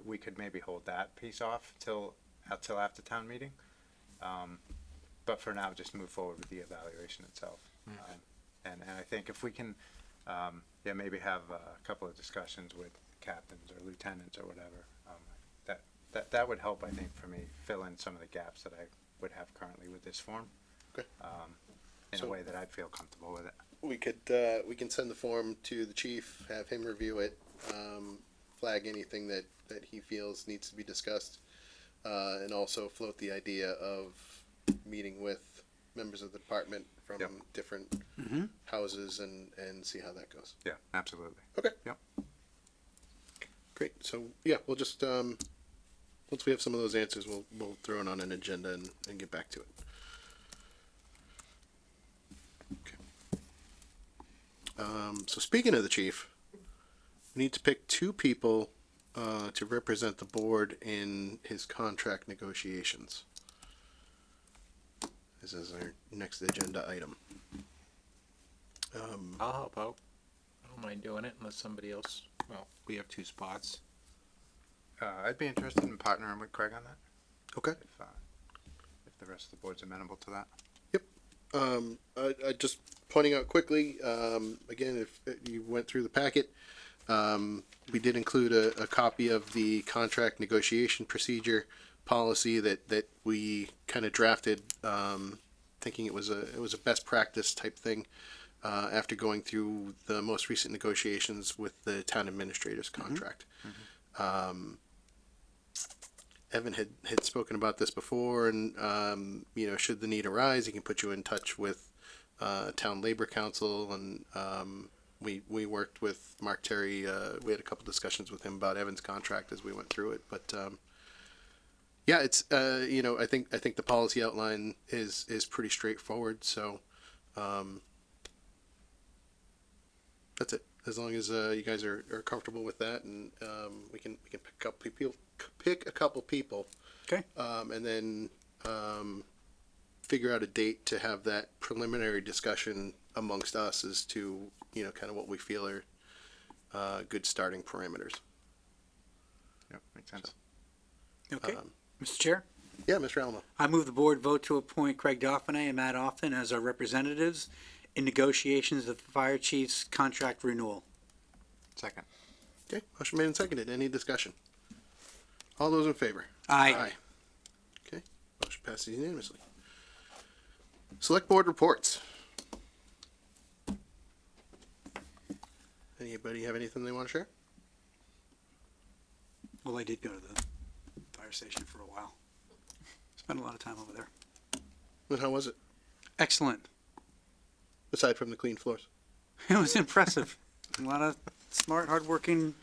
We could maybe hold that piece off till after town meeting, but for now, just move forward with the evaluation itself. And I think if we can, maybe have a couple of discussions with captains or lieutenants or whatever, that would help, I think, for me, fill in some of the gaps that I would have currently with this form. Okay. In So- a way that I'd feel comfortable with it. We can send the form to the chief, have him review it, flag anything that he feels needs to be discussed, and also float the idea of meeting with members of the department from Yep. different houses and see how that goes. Yeah, absolutely. Okay. Yep. Great. So yeah, we'll just once we have some of those answers, we'll throw it on an agenda and get back to it. Okay. So speaking of the chief, we need to pick two people to represent the board in his contract negotiations. This is our next agenda item. I'll help out. I don't mind doing it unless somebody else, well, we have two spots. I'd be interested in partnering with Craig on that. Okay. If the rest of the board's amenable to that. I just pointing out quickly, again, if you went through the packet, we did include a copy of the contract negotiation procedure policy that we kind of drafted, thinking it was a best practice type thing, after going through the most recent negotiations with the town administrator's contract. Evan had spoken about this before, and should the need arise, he can put you in touch with town labor council, and we worked with Mark Terry. We had a couple discussions with him about Evan's contract as we went through it, but yeah, it's I think the policy outline is pretty straightforward. So that's it. As long as you guys are comfortable with that, and we can pick a couple people. Okay. And then figure out a date to have that preliminary discussion amongst us as to kind of what we feel are good starting parameters. Yep, makes sense. Okay. Mr. Chair, Yeah, Mr. Alamo. I move the board vote to appoint Craig Dauphiné and Matt Austin as our representatives in negotiations of the fire chief's contract renewal. Second. Okay, motion made and seconded. Any discussion? All those in favor? Aye. Okay, motion passes unanimously. Select board reports. Anybody have anything they want to share? Well, I did go to the fire station for a while. Spent a lot of time over there. And how was it? Excellent. Aside from the clean floors. It was impressive. A lot of smart, hardworking,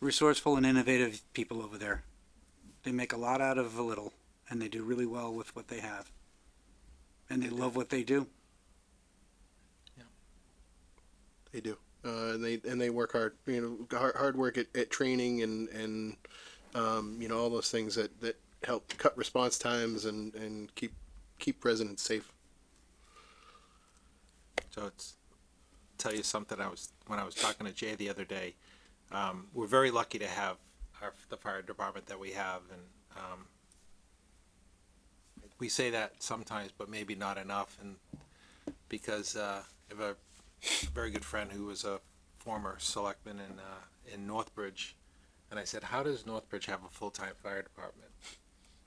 resourceful, and innovative people over there. They make a lot out of a little, and they do really well with what they have. And they love what they do. They do. and they work hard. Hard work at training and all those things that help cut response times and keep residents safe. So it's tell you something. When I was talking to Jay the other day, we're very lucky to have the fire department that we have, and we say that sometimes, but maybe not enough. And because I have a very good friend who was a former selectman in Northbridge, and I said, "How does Northbridge have a full-time fire department?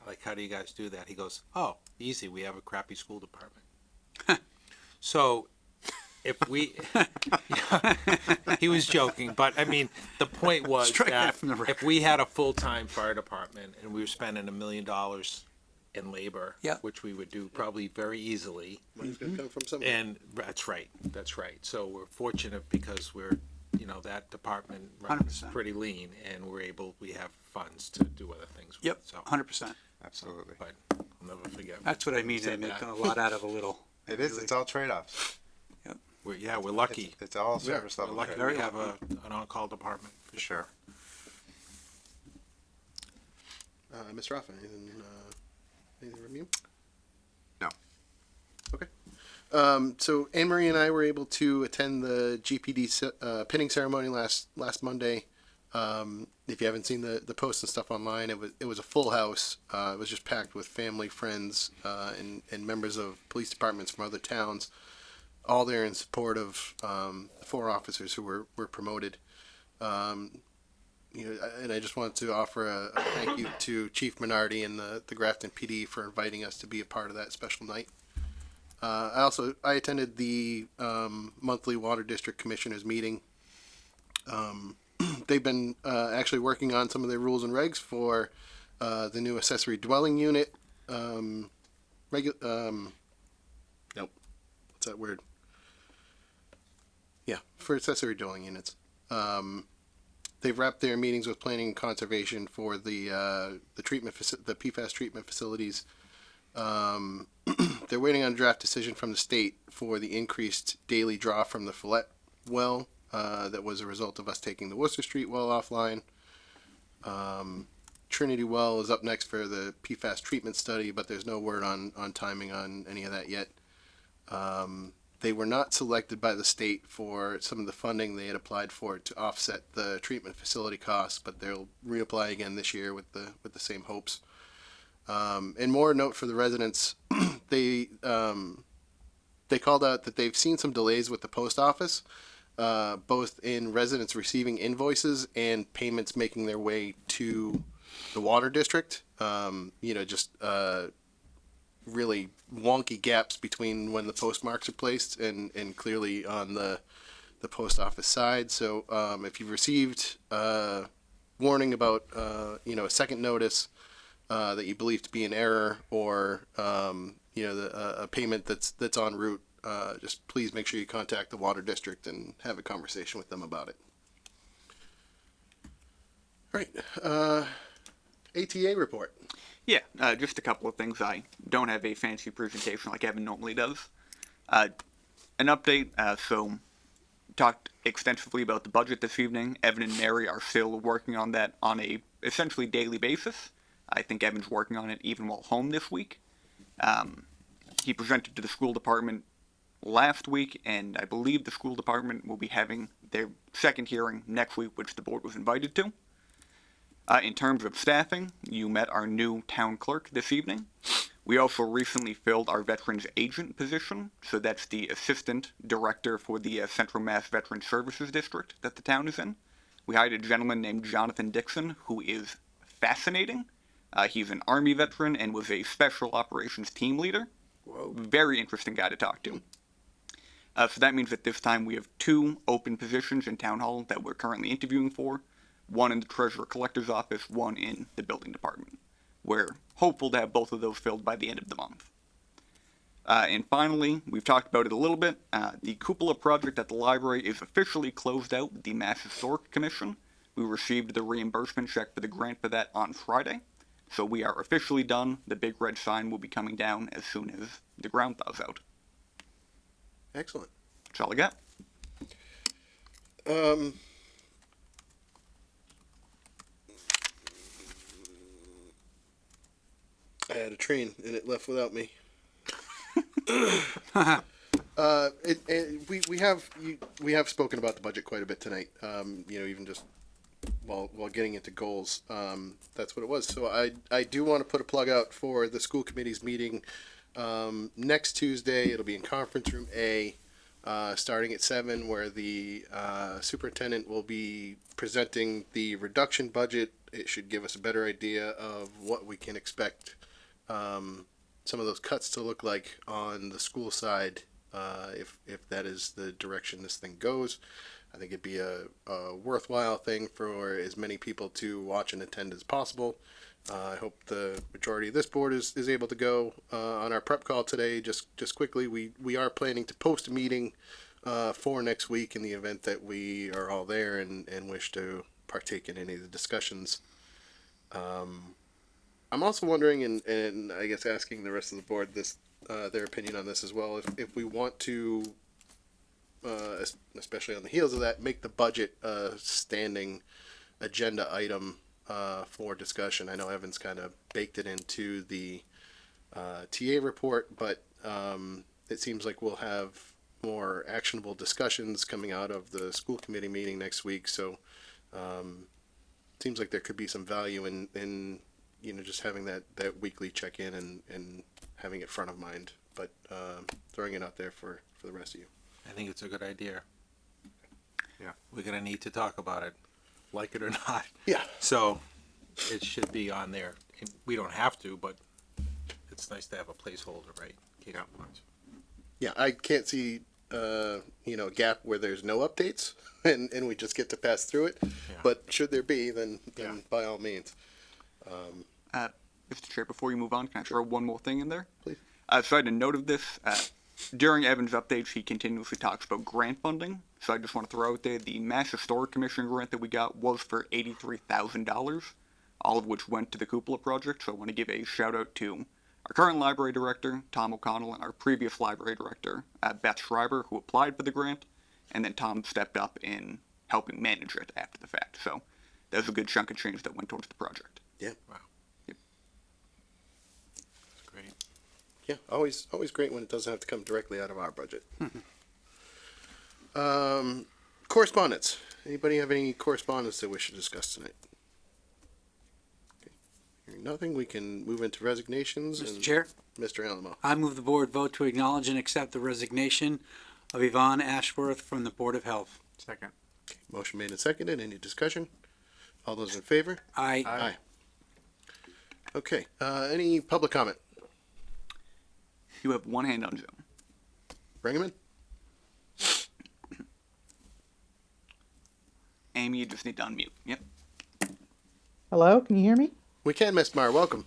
Like, how do you guys do that?" He goes, "Oh, easy. We have a crappy school department." So. If we, he was joking, but I mean, the point was that if we had a full-time fire department and we were spending $1 million in labor, Yeah. which we would do probably very easily, Money's gonna come from somewhere. and that's right. So we're fortunate because we're, that department runs 100%. pretty lean, and we have funds to do other things. Yep, With, so, 100%. Absolutely. but I'll never forget. That's what I mean. They Said make that. a lot out of a little. It is. It's all trade-offs. We're lucky. It's all service We're level. lucky Very we have an on-call department. For sure. Mr. Raffa, anything from you? No. Okay. So Anne Marie and I were able to attend the GPD pinning ceremony last Monday. If you haven't seen the posts and stuff online, it was a full house. It was just packed with family, friends, and members of police departments from other towns, all there in support of the 4 officers who were promoted. And I just wanted to offer a thank you to Chief Minardi and the Grafton PD for inviting us to be a part of that special night. I attended the monthly Water District Commissioners meeting. They've been actually working on some of their rules and regs for the new accessory dwelling unit. Nope. What's that word? Yeah, for accessory dwelling units. They've wrapped their meetings with planning and conservation for the PFAS treatment facilities. They're waiting on a draft decision from the state for the increased daily draw from the Follette well. That was a result of us taking the Worcester Street well offline. Trinity well is up next for the PFAS treatment study, but there's no word on timing on any of that yet. They were not selected by the state for some of the funding they had applied for to offset the treatment facility costs, but they'll reapply again this year with the same hopes. And more note for the residents, they called out that they've seen some delays with the post office, both in residents receiving invoices and payments making their way to the water district. Really wonky gaps between when the postmarks are placed and clearly on the post office side. So if you've received warning about a second notice that you believe to be an error or a payment that's en route, just please make sure you contact the water district and have a conversation with them about it. All right. ATA report. Yeah, just a couple of things. I don't have a fancy presentation like Evan normally does. An update, so talked extensively about the budget this evening. Evan and Mary are still working on that on a essentially daily basis. I think Evan's working on it even while home this week. He presented to the school department last week, and I believe the school department will be having their second hearing next week, which the board was invited to. In terms of staffing, you met our new town clerk this evening. We also recently filled our veterans agent position, so that's the assistant director for the Central Mass Veteran Services District that the town is in. We hired a gentleman named Jonathan Dixon, who is fascinating. He's an Army veteran and was a special operations team leader. Whoa. Very interesting guy to talk to. So that means at this time we have 2 open positions in Town Hall that we're currently interviewing for. One in the Treasurer Collector's Office, one in the Building Department. We're hopeful to have both of those filled by the end of the month. And finally, we've talked about it a little bit. The cupola project at the library is officially closed out with the Mass Historic Commission. We received the reimbursement check for the grant for that on Friday. So we are officially done. The big red sign will be coming down as soon as the ground thaws out. Excellent. That's all I got. I had a train and it left without me. We have spoken about the budget quite a bit tonight. Even just while getting into goals, that's what it was. So I do want to put a plug out for the school committee's meeting next Tuesday. It'll be in conference room A, starting at 7, where the superintendent will be presenting the reduction budget. It should give us a better idea of what we can expect some of those cuts to look like on the school side, if that is the direction this thing goes. I think it'd be a worthwhile thing for as many people to watch and attend as possible. I hope the majority of this board is able to go on our prep call today. Just quickly, we are planning to post a meeting for next week in the event that we are all there and wish to partake in any of the discussions. I'm also wondering, and I guess asking the rest of the board their opinion on this as well, if we want to, especially on the heels of that, make the budget a standing agenda item for discussion. I know Evan's kind of baked it into the TA report, but it seems like we'll have more actionable discussions coming out of the school committee meeting next week. So it seems like there could be some value in just having that weekly check-in and having it front of mind, but throwing it out there for the rest of you. I think it's a good idea. Yeah. We're gonna need to talk about it, like it or not. Yeah. So it should be on there. We don't have to, but it's nice to have a placeholder, right? Yeah. Yeah, I can't see a gap where there's no updates and we just get to pass through it. Yeah. But should there be, then by all means. Mr. Chair, before you move on, can I throw one more thing in there? Please. So I had a note of this. During Evan's updates, he continuously talks about grant funding. So I just want to throw out there, the Mass Historic Commission grant that we got was for $83,000, all of which went to the Cupola project. So I want to give a shout out to our current library director, Tom O'Connell, and our previous library director, Beth Schreiber, who applied for the grant. And then Tom stepped up in helping manage it after the fact. So there's a good chunk of change that went towards the project. Yeah. Wow. Yep. That's great. Yeah, always great when it doesn't have to come directly out of our budget. Correspondence. Anybody have any correspondence they wish to discuss tonight? Okay. Hearing nothing, we can move into resignations. Mr. Chair, Mr. Alamo. I move the board vote to acknowledge and accept the resignation of Yvonne Ashworth from the Board of Health. Second. Okay, motion made and seconded. Any discussion? All those in favor? Aye. Aye. Okay, any public comment? You have one hand on Zoom. Bring him in. Amy, you just need to unmute. Yep. Hello, can you hear me? We can, Ms. Meyer. Welcome.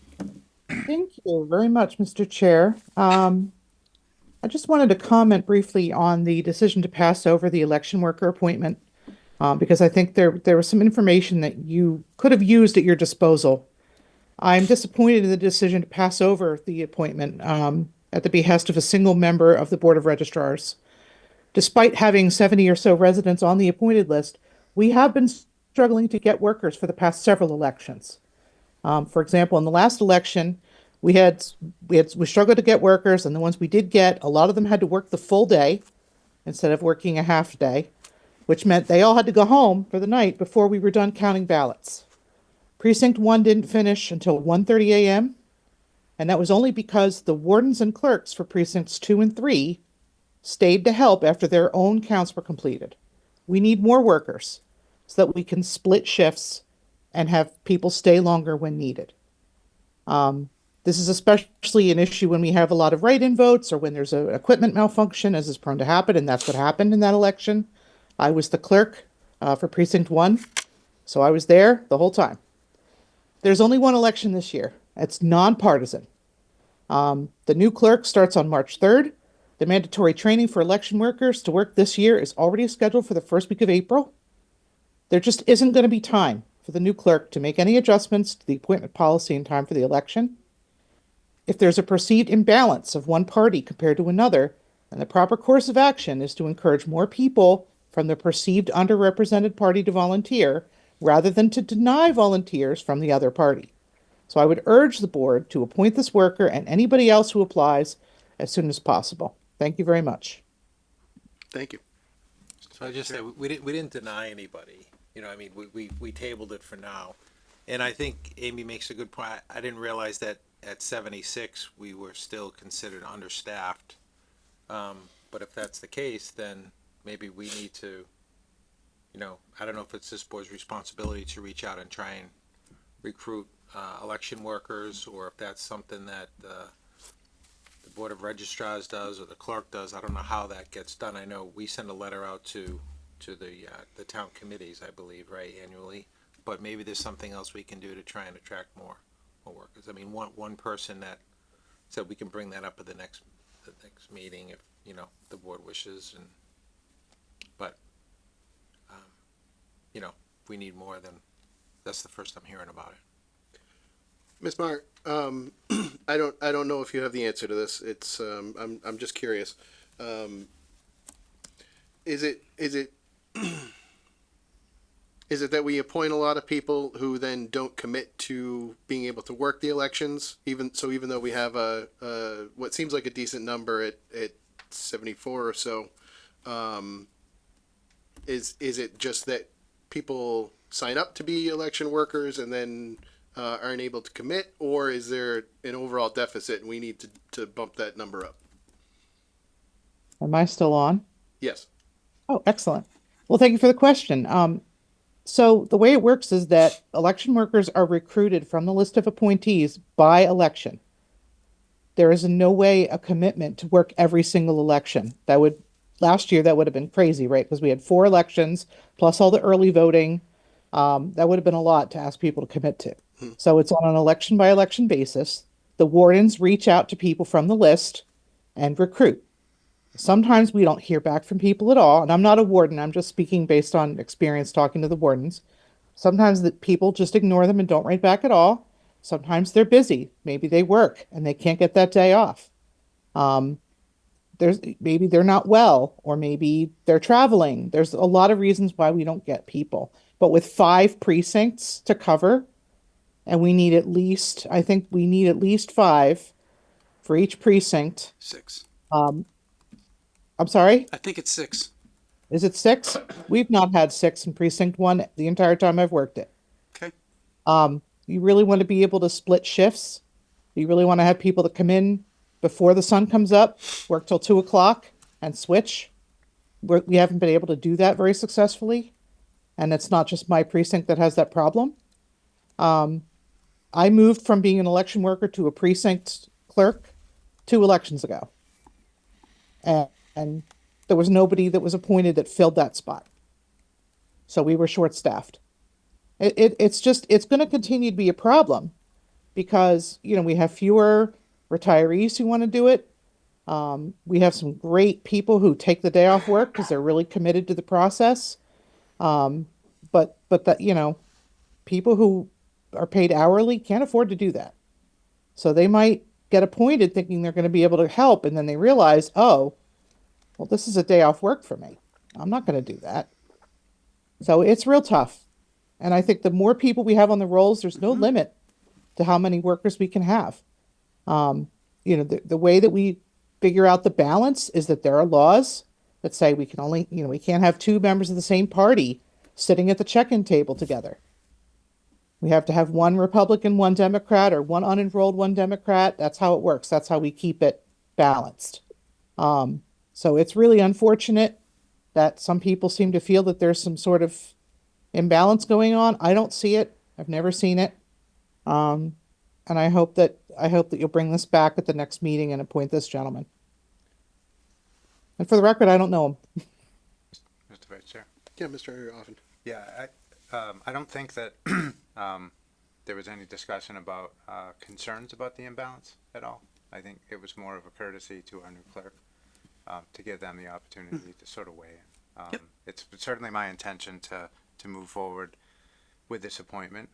Thank you very much, Mr. Chair. I just wanted to comment briefly on the decision to pass over the election worker appointment, because I think there was some information that you could have used at your disposal. I'm disappointed in the decision to pass over the appointment at the behest of a single member of the Board of Registrars. Despite having 70 or so residents on the appointed list, we have been struggling to get workers for the past several elections. For example, in the last election, we struggled to get workers, and the ones we did get, a lot of them had to work the full day instead of working a half day, which meant they all had to go home for the night before we were done counting ballots. Precinct 1 didn't finish until 1:30 a.m., and that was only because the wardens and clerks for precincts 2 and 3 stayed to help after their own counts were completed. We need more workers so that we can split shifts and have people stay longer when needed. This is especially an issue when we have a lot of write-in votes or when there's an equipment malfunction, as is prone to happen, and that's what happened in that election. I was the clerk for Precinct 1, so I was there the whole time. There's only one election this year. It's nonpartisan. The new clerk starts on March 3rd. The mandatory training for election workers to work this year is already scheduled for the first week of April. There just isn't going to be time for the new clerk to make any adjustments to the appointment policy in time for the election. If there's a perceived imbalance of one party compared to another, then the proper course of action is to encourage more people from the perceived underrepresented party to volunteer rather than to deny volunteers from the other party. So I would urge the board to appoint this worker and anybody else who applies as soon as possible. Thank you very much. Thank you. So I just said, we didn't deny anybody, you know, I mean, we tabled it for now. And I think Amy makes a good point. I didn't realize that at 76, we were still considered understaffed. But if that's the case, then maybe we need to, you know, I don't know if it's this board's responsibility to reach out and try and recruit election workers, or if that's something that the Board of Registrars does or the clerk does. I don't know how that gets done. I know we send a letter out to the town committees, I believe, right, annually. But maybe there's something else we can do to try and attract more workers. I mean, one person that said we can bring that up at the next meeting if, you know, the board wishes, and but you know, if we need more, then that's the first I'm hearing about it. Ms. Mark, I don't know if you have the answer to this. It's I'm just curious. Is it that we appoint a lot of people who then don't commit to being able to work the elections? Even though we have a what seems like a decent number at 74 or so, is it just that people sign up to be election workers and then aren't able to commit, or is there an overall deficit and we need to bump that number up? Am I still on? Yes. Oh, excellent. Well, thank you for the question. So the way it works is that election workers are recruited from the list of appointees by election. There is in no way a commitment to work every single election. Last year, that would have been crazy, right? Because we had 4 elections plus all the early voting. That would have been a lot to ask people to commit to. So it's on an election by election basis. The wardens reach out to people from the list and recruit. Sometimes we don't hear back from people at all. And I'm not a warden. I'm just speaking based on experience talking to the wardens. Sometimes the people just ignore them and don't write back at all. Sometimes they're busy. Maybe they work and they can't get that day off. Maybe they're not well, or maybe they're traveling. There's a lot of reasons why we don't get people. But with 5 precincts to cover, and I think we need at least 5 for each precinct. 6. I'm sorry? I think it's 6. Is it 6? We've not had 6 in precinct 1 the entire time I've worked it. Okay. You really want to be able to split shifts. You really want to have people that come in before the sun comes up, work till 2 o'clock, and switch. We haven't been able to do that very successfully. And it's not just my precinct that has that problem. I moved from being an election worker to a precinct clerk 2 elections ago. And there was nobody that was appointed that filled that spot. So we were short-staffed. It's going to continue to be a problem because, you know, we have fewer retirees who want to do it. We have some great people who take the day off work because they're really committed to the process. But that, you know, people who are paid hourly can't afford to do that. So they might get appointed thinking they're going to be able to help, and then they realize, oh, well, this is a day off work for me. I'm not going to do that. So it's real tough. And I think the more people we have on the rolls, there's no limit to how many workers we can have. You know, the way that we figure out the balance is that there are laws that say we can only, you know, we can't have 2 members of the same party sitting at the check-in table together. We have to have 1 Republican, 1 Democrat, or 1 unenrolled, 1 Democrat. That's how it works. That's how we keep it balanced. So it's really unfortunate that some people seem to feel that there's some sort of imbalance going on. I don't see it. I've never seen it. And I hope that you'll bring this back at the next meeting and appoint this gentleman. And for the record, I don't know him. Mr. Vice Chair. Yeah, Mr. Offen. Yeah, I don't think that there was any discussion about concerns about the imbalance at all. I think it was more of a courtesy to our new clerk to give them the opportunity to sort of weigh in. Yep. It's certainly my intention to move forward with this appointment,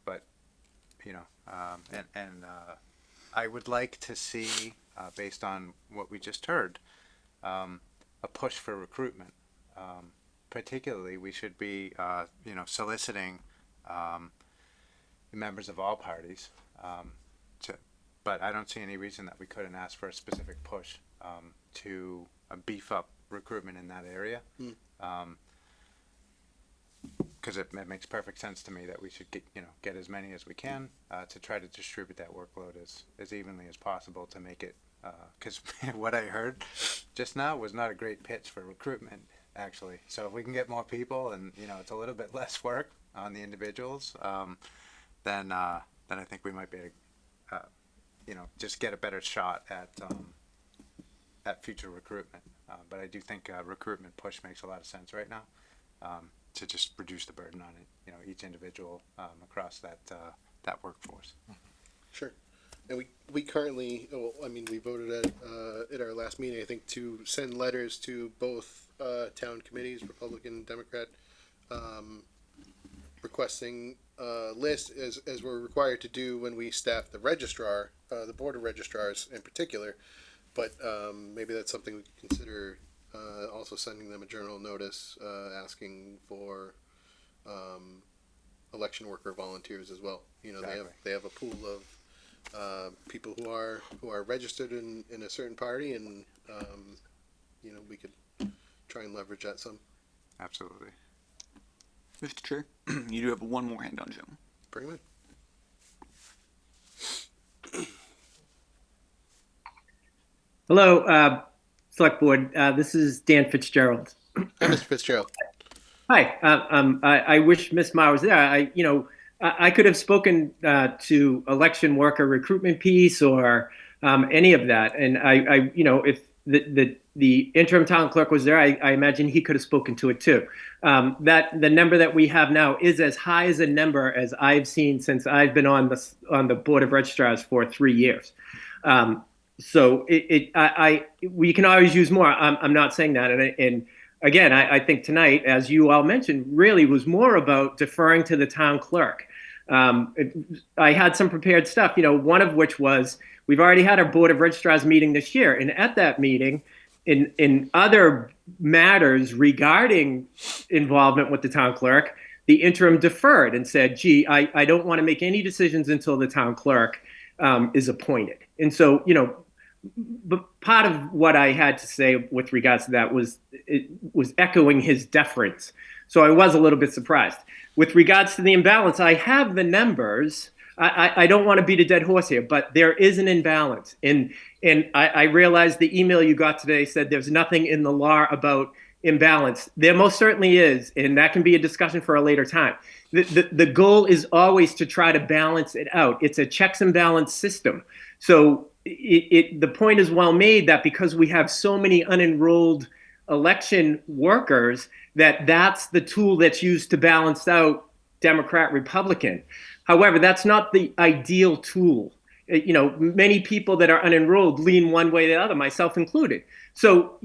but you know, I would like to see, based on what we just heard, a push for recruitment. particularly, we should be, soliciting members of all parties. But I don't see any reason that we couldn't ask for a specific push to beef up recruitment in that area. Because it makes perfect sense to me that we should get as many as we can to try to distribute that workload as evenly as possible to make it. Because what I heard just now was not a great pitch for recruitment, actually. So if we can get more people and it's a little bit less work on the individuals, then I think we might be, just get a better shot at future recruitment. But I do think recruitment push makes a lot of sense right now. To just reduce the burden on it, each individual across that workforce. Sure. And we currently, we voted at our last meeting, I think, to send letters to both town committees, Republican and Democrat, requesting a list as we're required to do when we staff the registrar, the board of registrars in particular. But maybe that's something we could consider. Also sending them a journal notice asking for election worker volunteers as well. Exactly. They have a pool of people who are registered in a certain party, and we could try and leverage that some. Absolutely. Mr. Chair, you do have one more hand on Zoom. Bring him in. Hello, Select Board. This is Dan Fitzgerald. Hi, Mr. Fitzgerald. Hi. I wish Miss Ma was there. I could have spoken to election worker recruitment piece or any of that, and if the interim town clerk was there, I imagine he could have spoken to it too. That the number that we have now is as high as a number as I've seen since I've been on the Board of Registrars for 3 years. So we can always use more. I'm not saying that. And again, I think tonight, as you all mentioned, really was more about deferring to the town clerk. I had some prepared stuff, one of which was we've already had our Board of Registrars meeting this year. And at that meeting, in other matters regarding involvement with the town clerk, the interim deferred and said, gee, I don't want to make any decisions until the town clerk is appointed. And so, but part of what I had to say with regards to that was echoing his deference. So I was a little bit surprised. With regards to the imbalance, I have the numbers. I don't want to beat a dead horse here, but there is an imbalance. And I realized the email you got today said there's nothing in the law about imbalance. There most certainly is, and that can be a discussion for a later time. The goal is always to try to balance it out. It's a checks and balance system. So the point is well made that because we have so many unenrolled election workers, that's the tool that's used to balance out Democrat, Republican. However, that's not the ideal tool. Many people that are unenrolled lean one way or the other, myself included. So,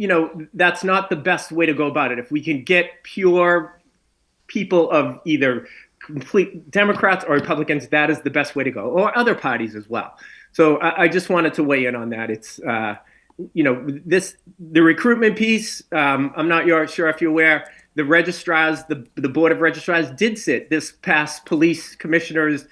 that's not the best way to go about it. If we can get pure people of either complete Democrats or Republicans, that is the best way to go, or other parties as well. So I just wanted to weigh in on that. It's, the recruitment piece, I'm not sure if you're aware, the registrars, the Board of Registrars did sit this past police commissioners,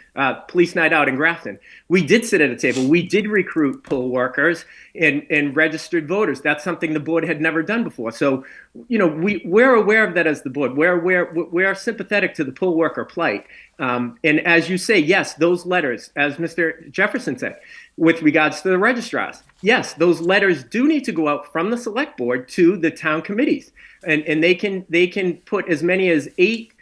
police night out in Grafton. We did sit at a table. We did recruit poll workers and registered voters. That's something the board had never done before. So, we're aware of that as the board. We're sympathetic to the poll worker plight. And as you say, yes, those letters, as Mr. Jefferson said, with regards to the registrars, yes, those letters do need to go out from the select board to the town committees. And they can put as many as 8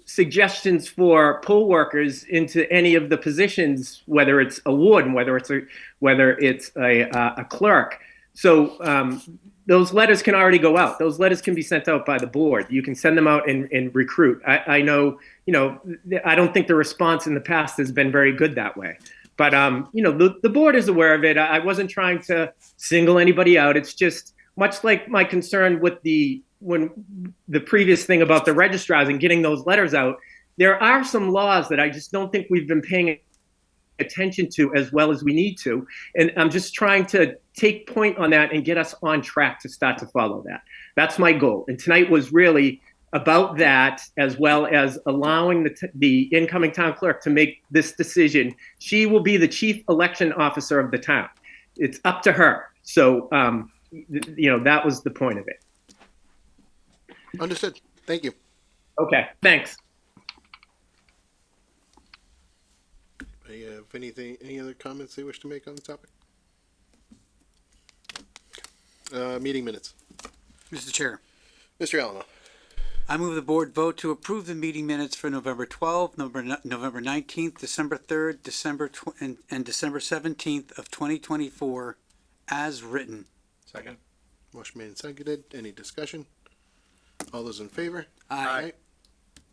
suggestions for poll workers into any of the positions, whether it's a warden, whether it's a clerk. So those letters can already go out. Those letters can be sent out by the board. You can send them out and recruit. I know, I don't think the response in the past has been very good that way. But, the board is aware of it. I wasn't trying to single anybody out. It's just much like my concern with the previous thing about the registrars and getting those letters out. There are some laws that I just don't think we've been paying attention to as well as we need to. And I'm just trying to take point on that and get us on track to start to follow that. That's my goal. And tonight was really about that, as well as allowing the incoming town clerk to make this decision. She will be the chief election officer of the town. It's up to her. So, that was the point of it. Understood. Thank you. Okay, thanks. Any other comments they wish to make on the topic? Meeting minutes. Mr. Chair, Mr. Alamo. I move the board vote to approve the meeting minutes for November 12th, November 19th, December 3rd, and December 17th of 2024 as written. Second. Motion made and seconded. Any discussion? All those in favor? Aye.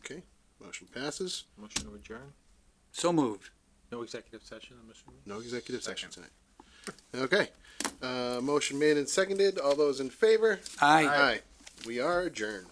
Okay, motion passes. Motion to adjourn. So moved. No executive session, I'm assuming? No executive session tonight. Okay, motion made and seconded. All those in favor? Aye. Aye. We are adjourned.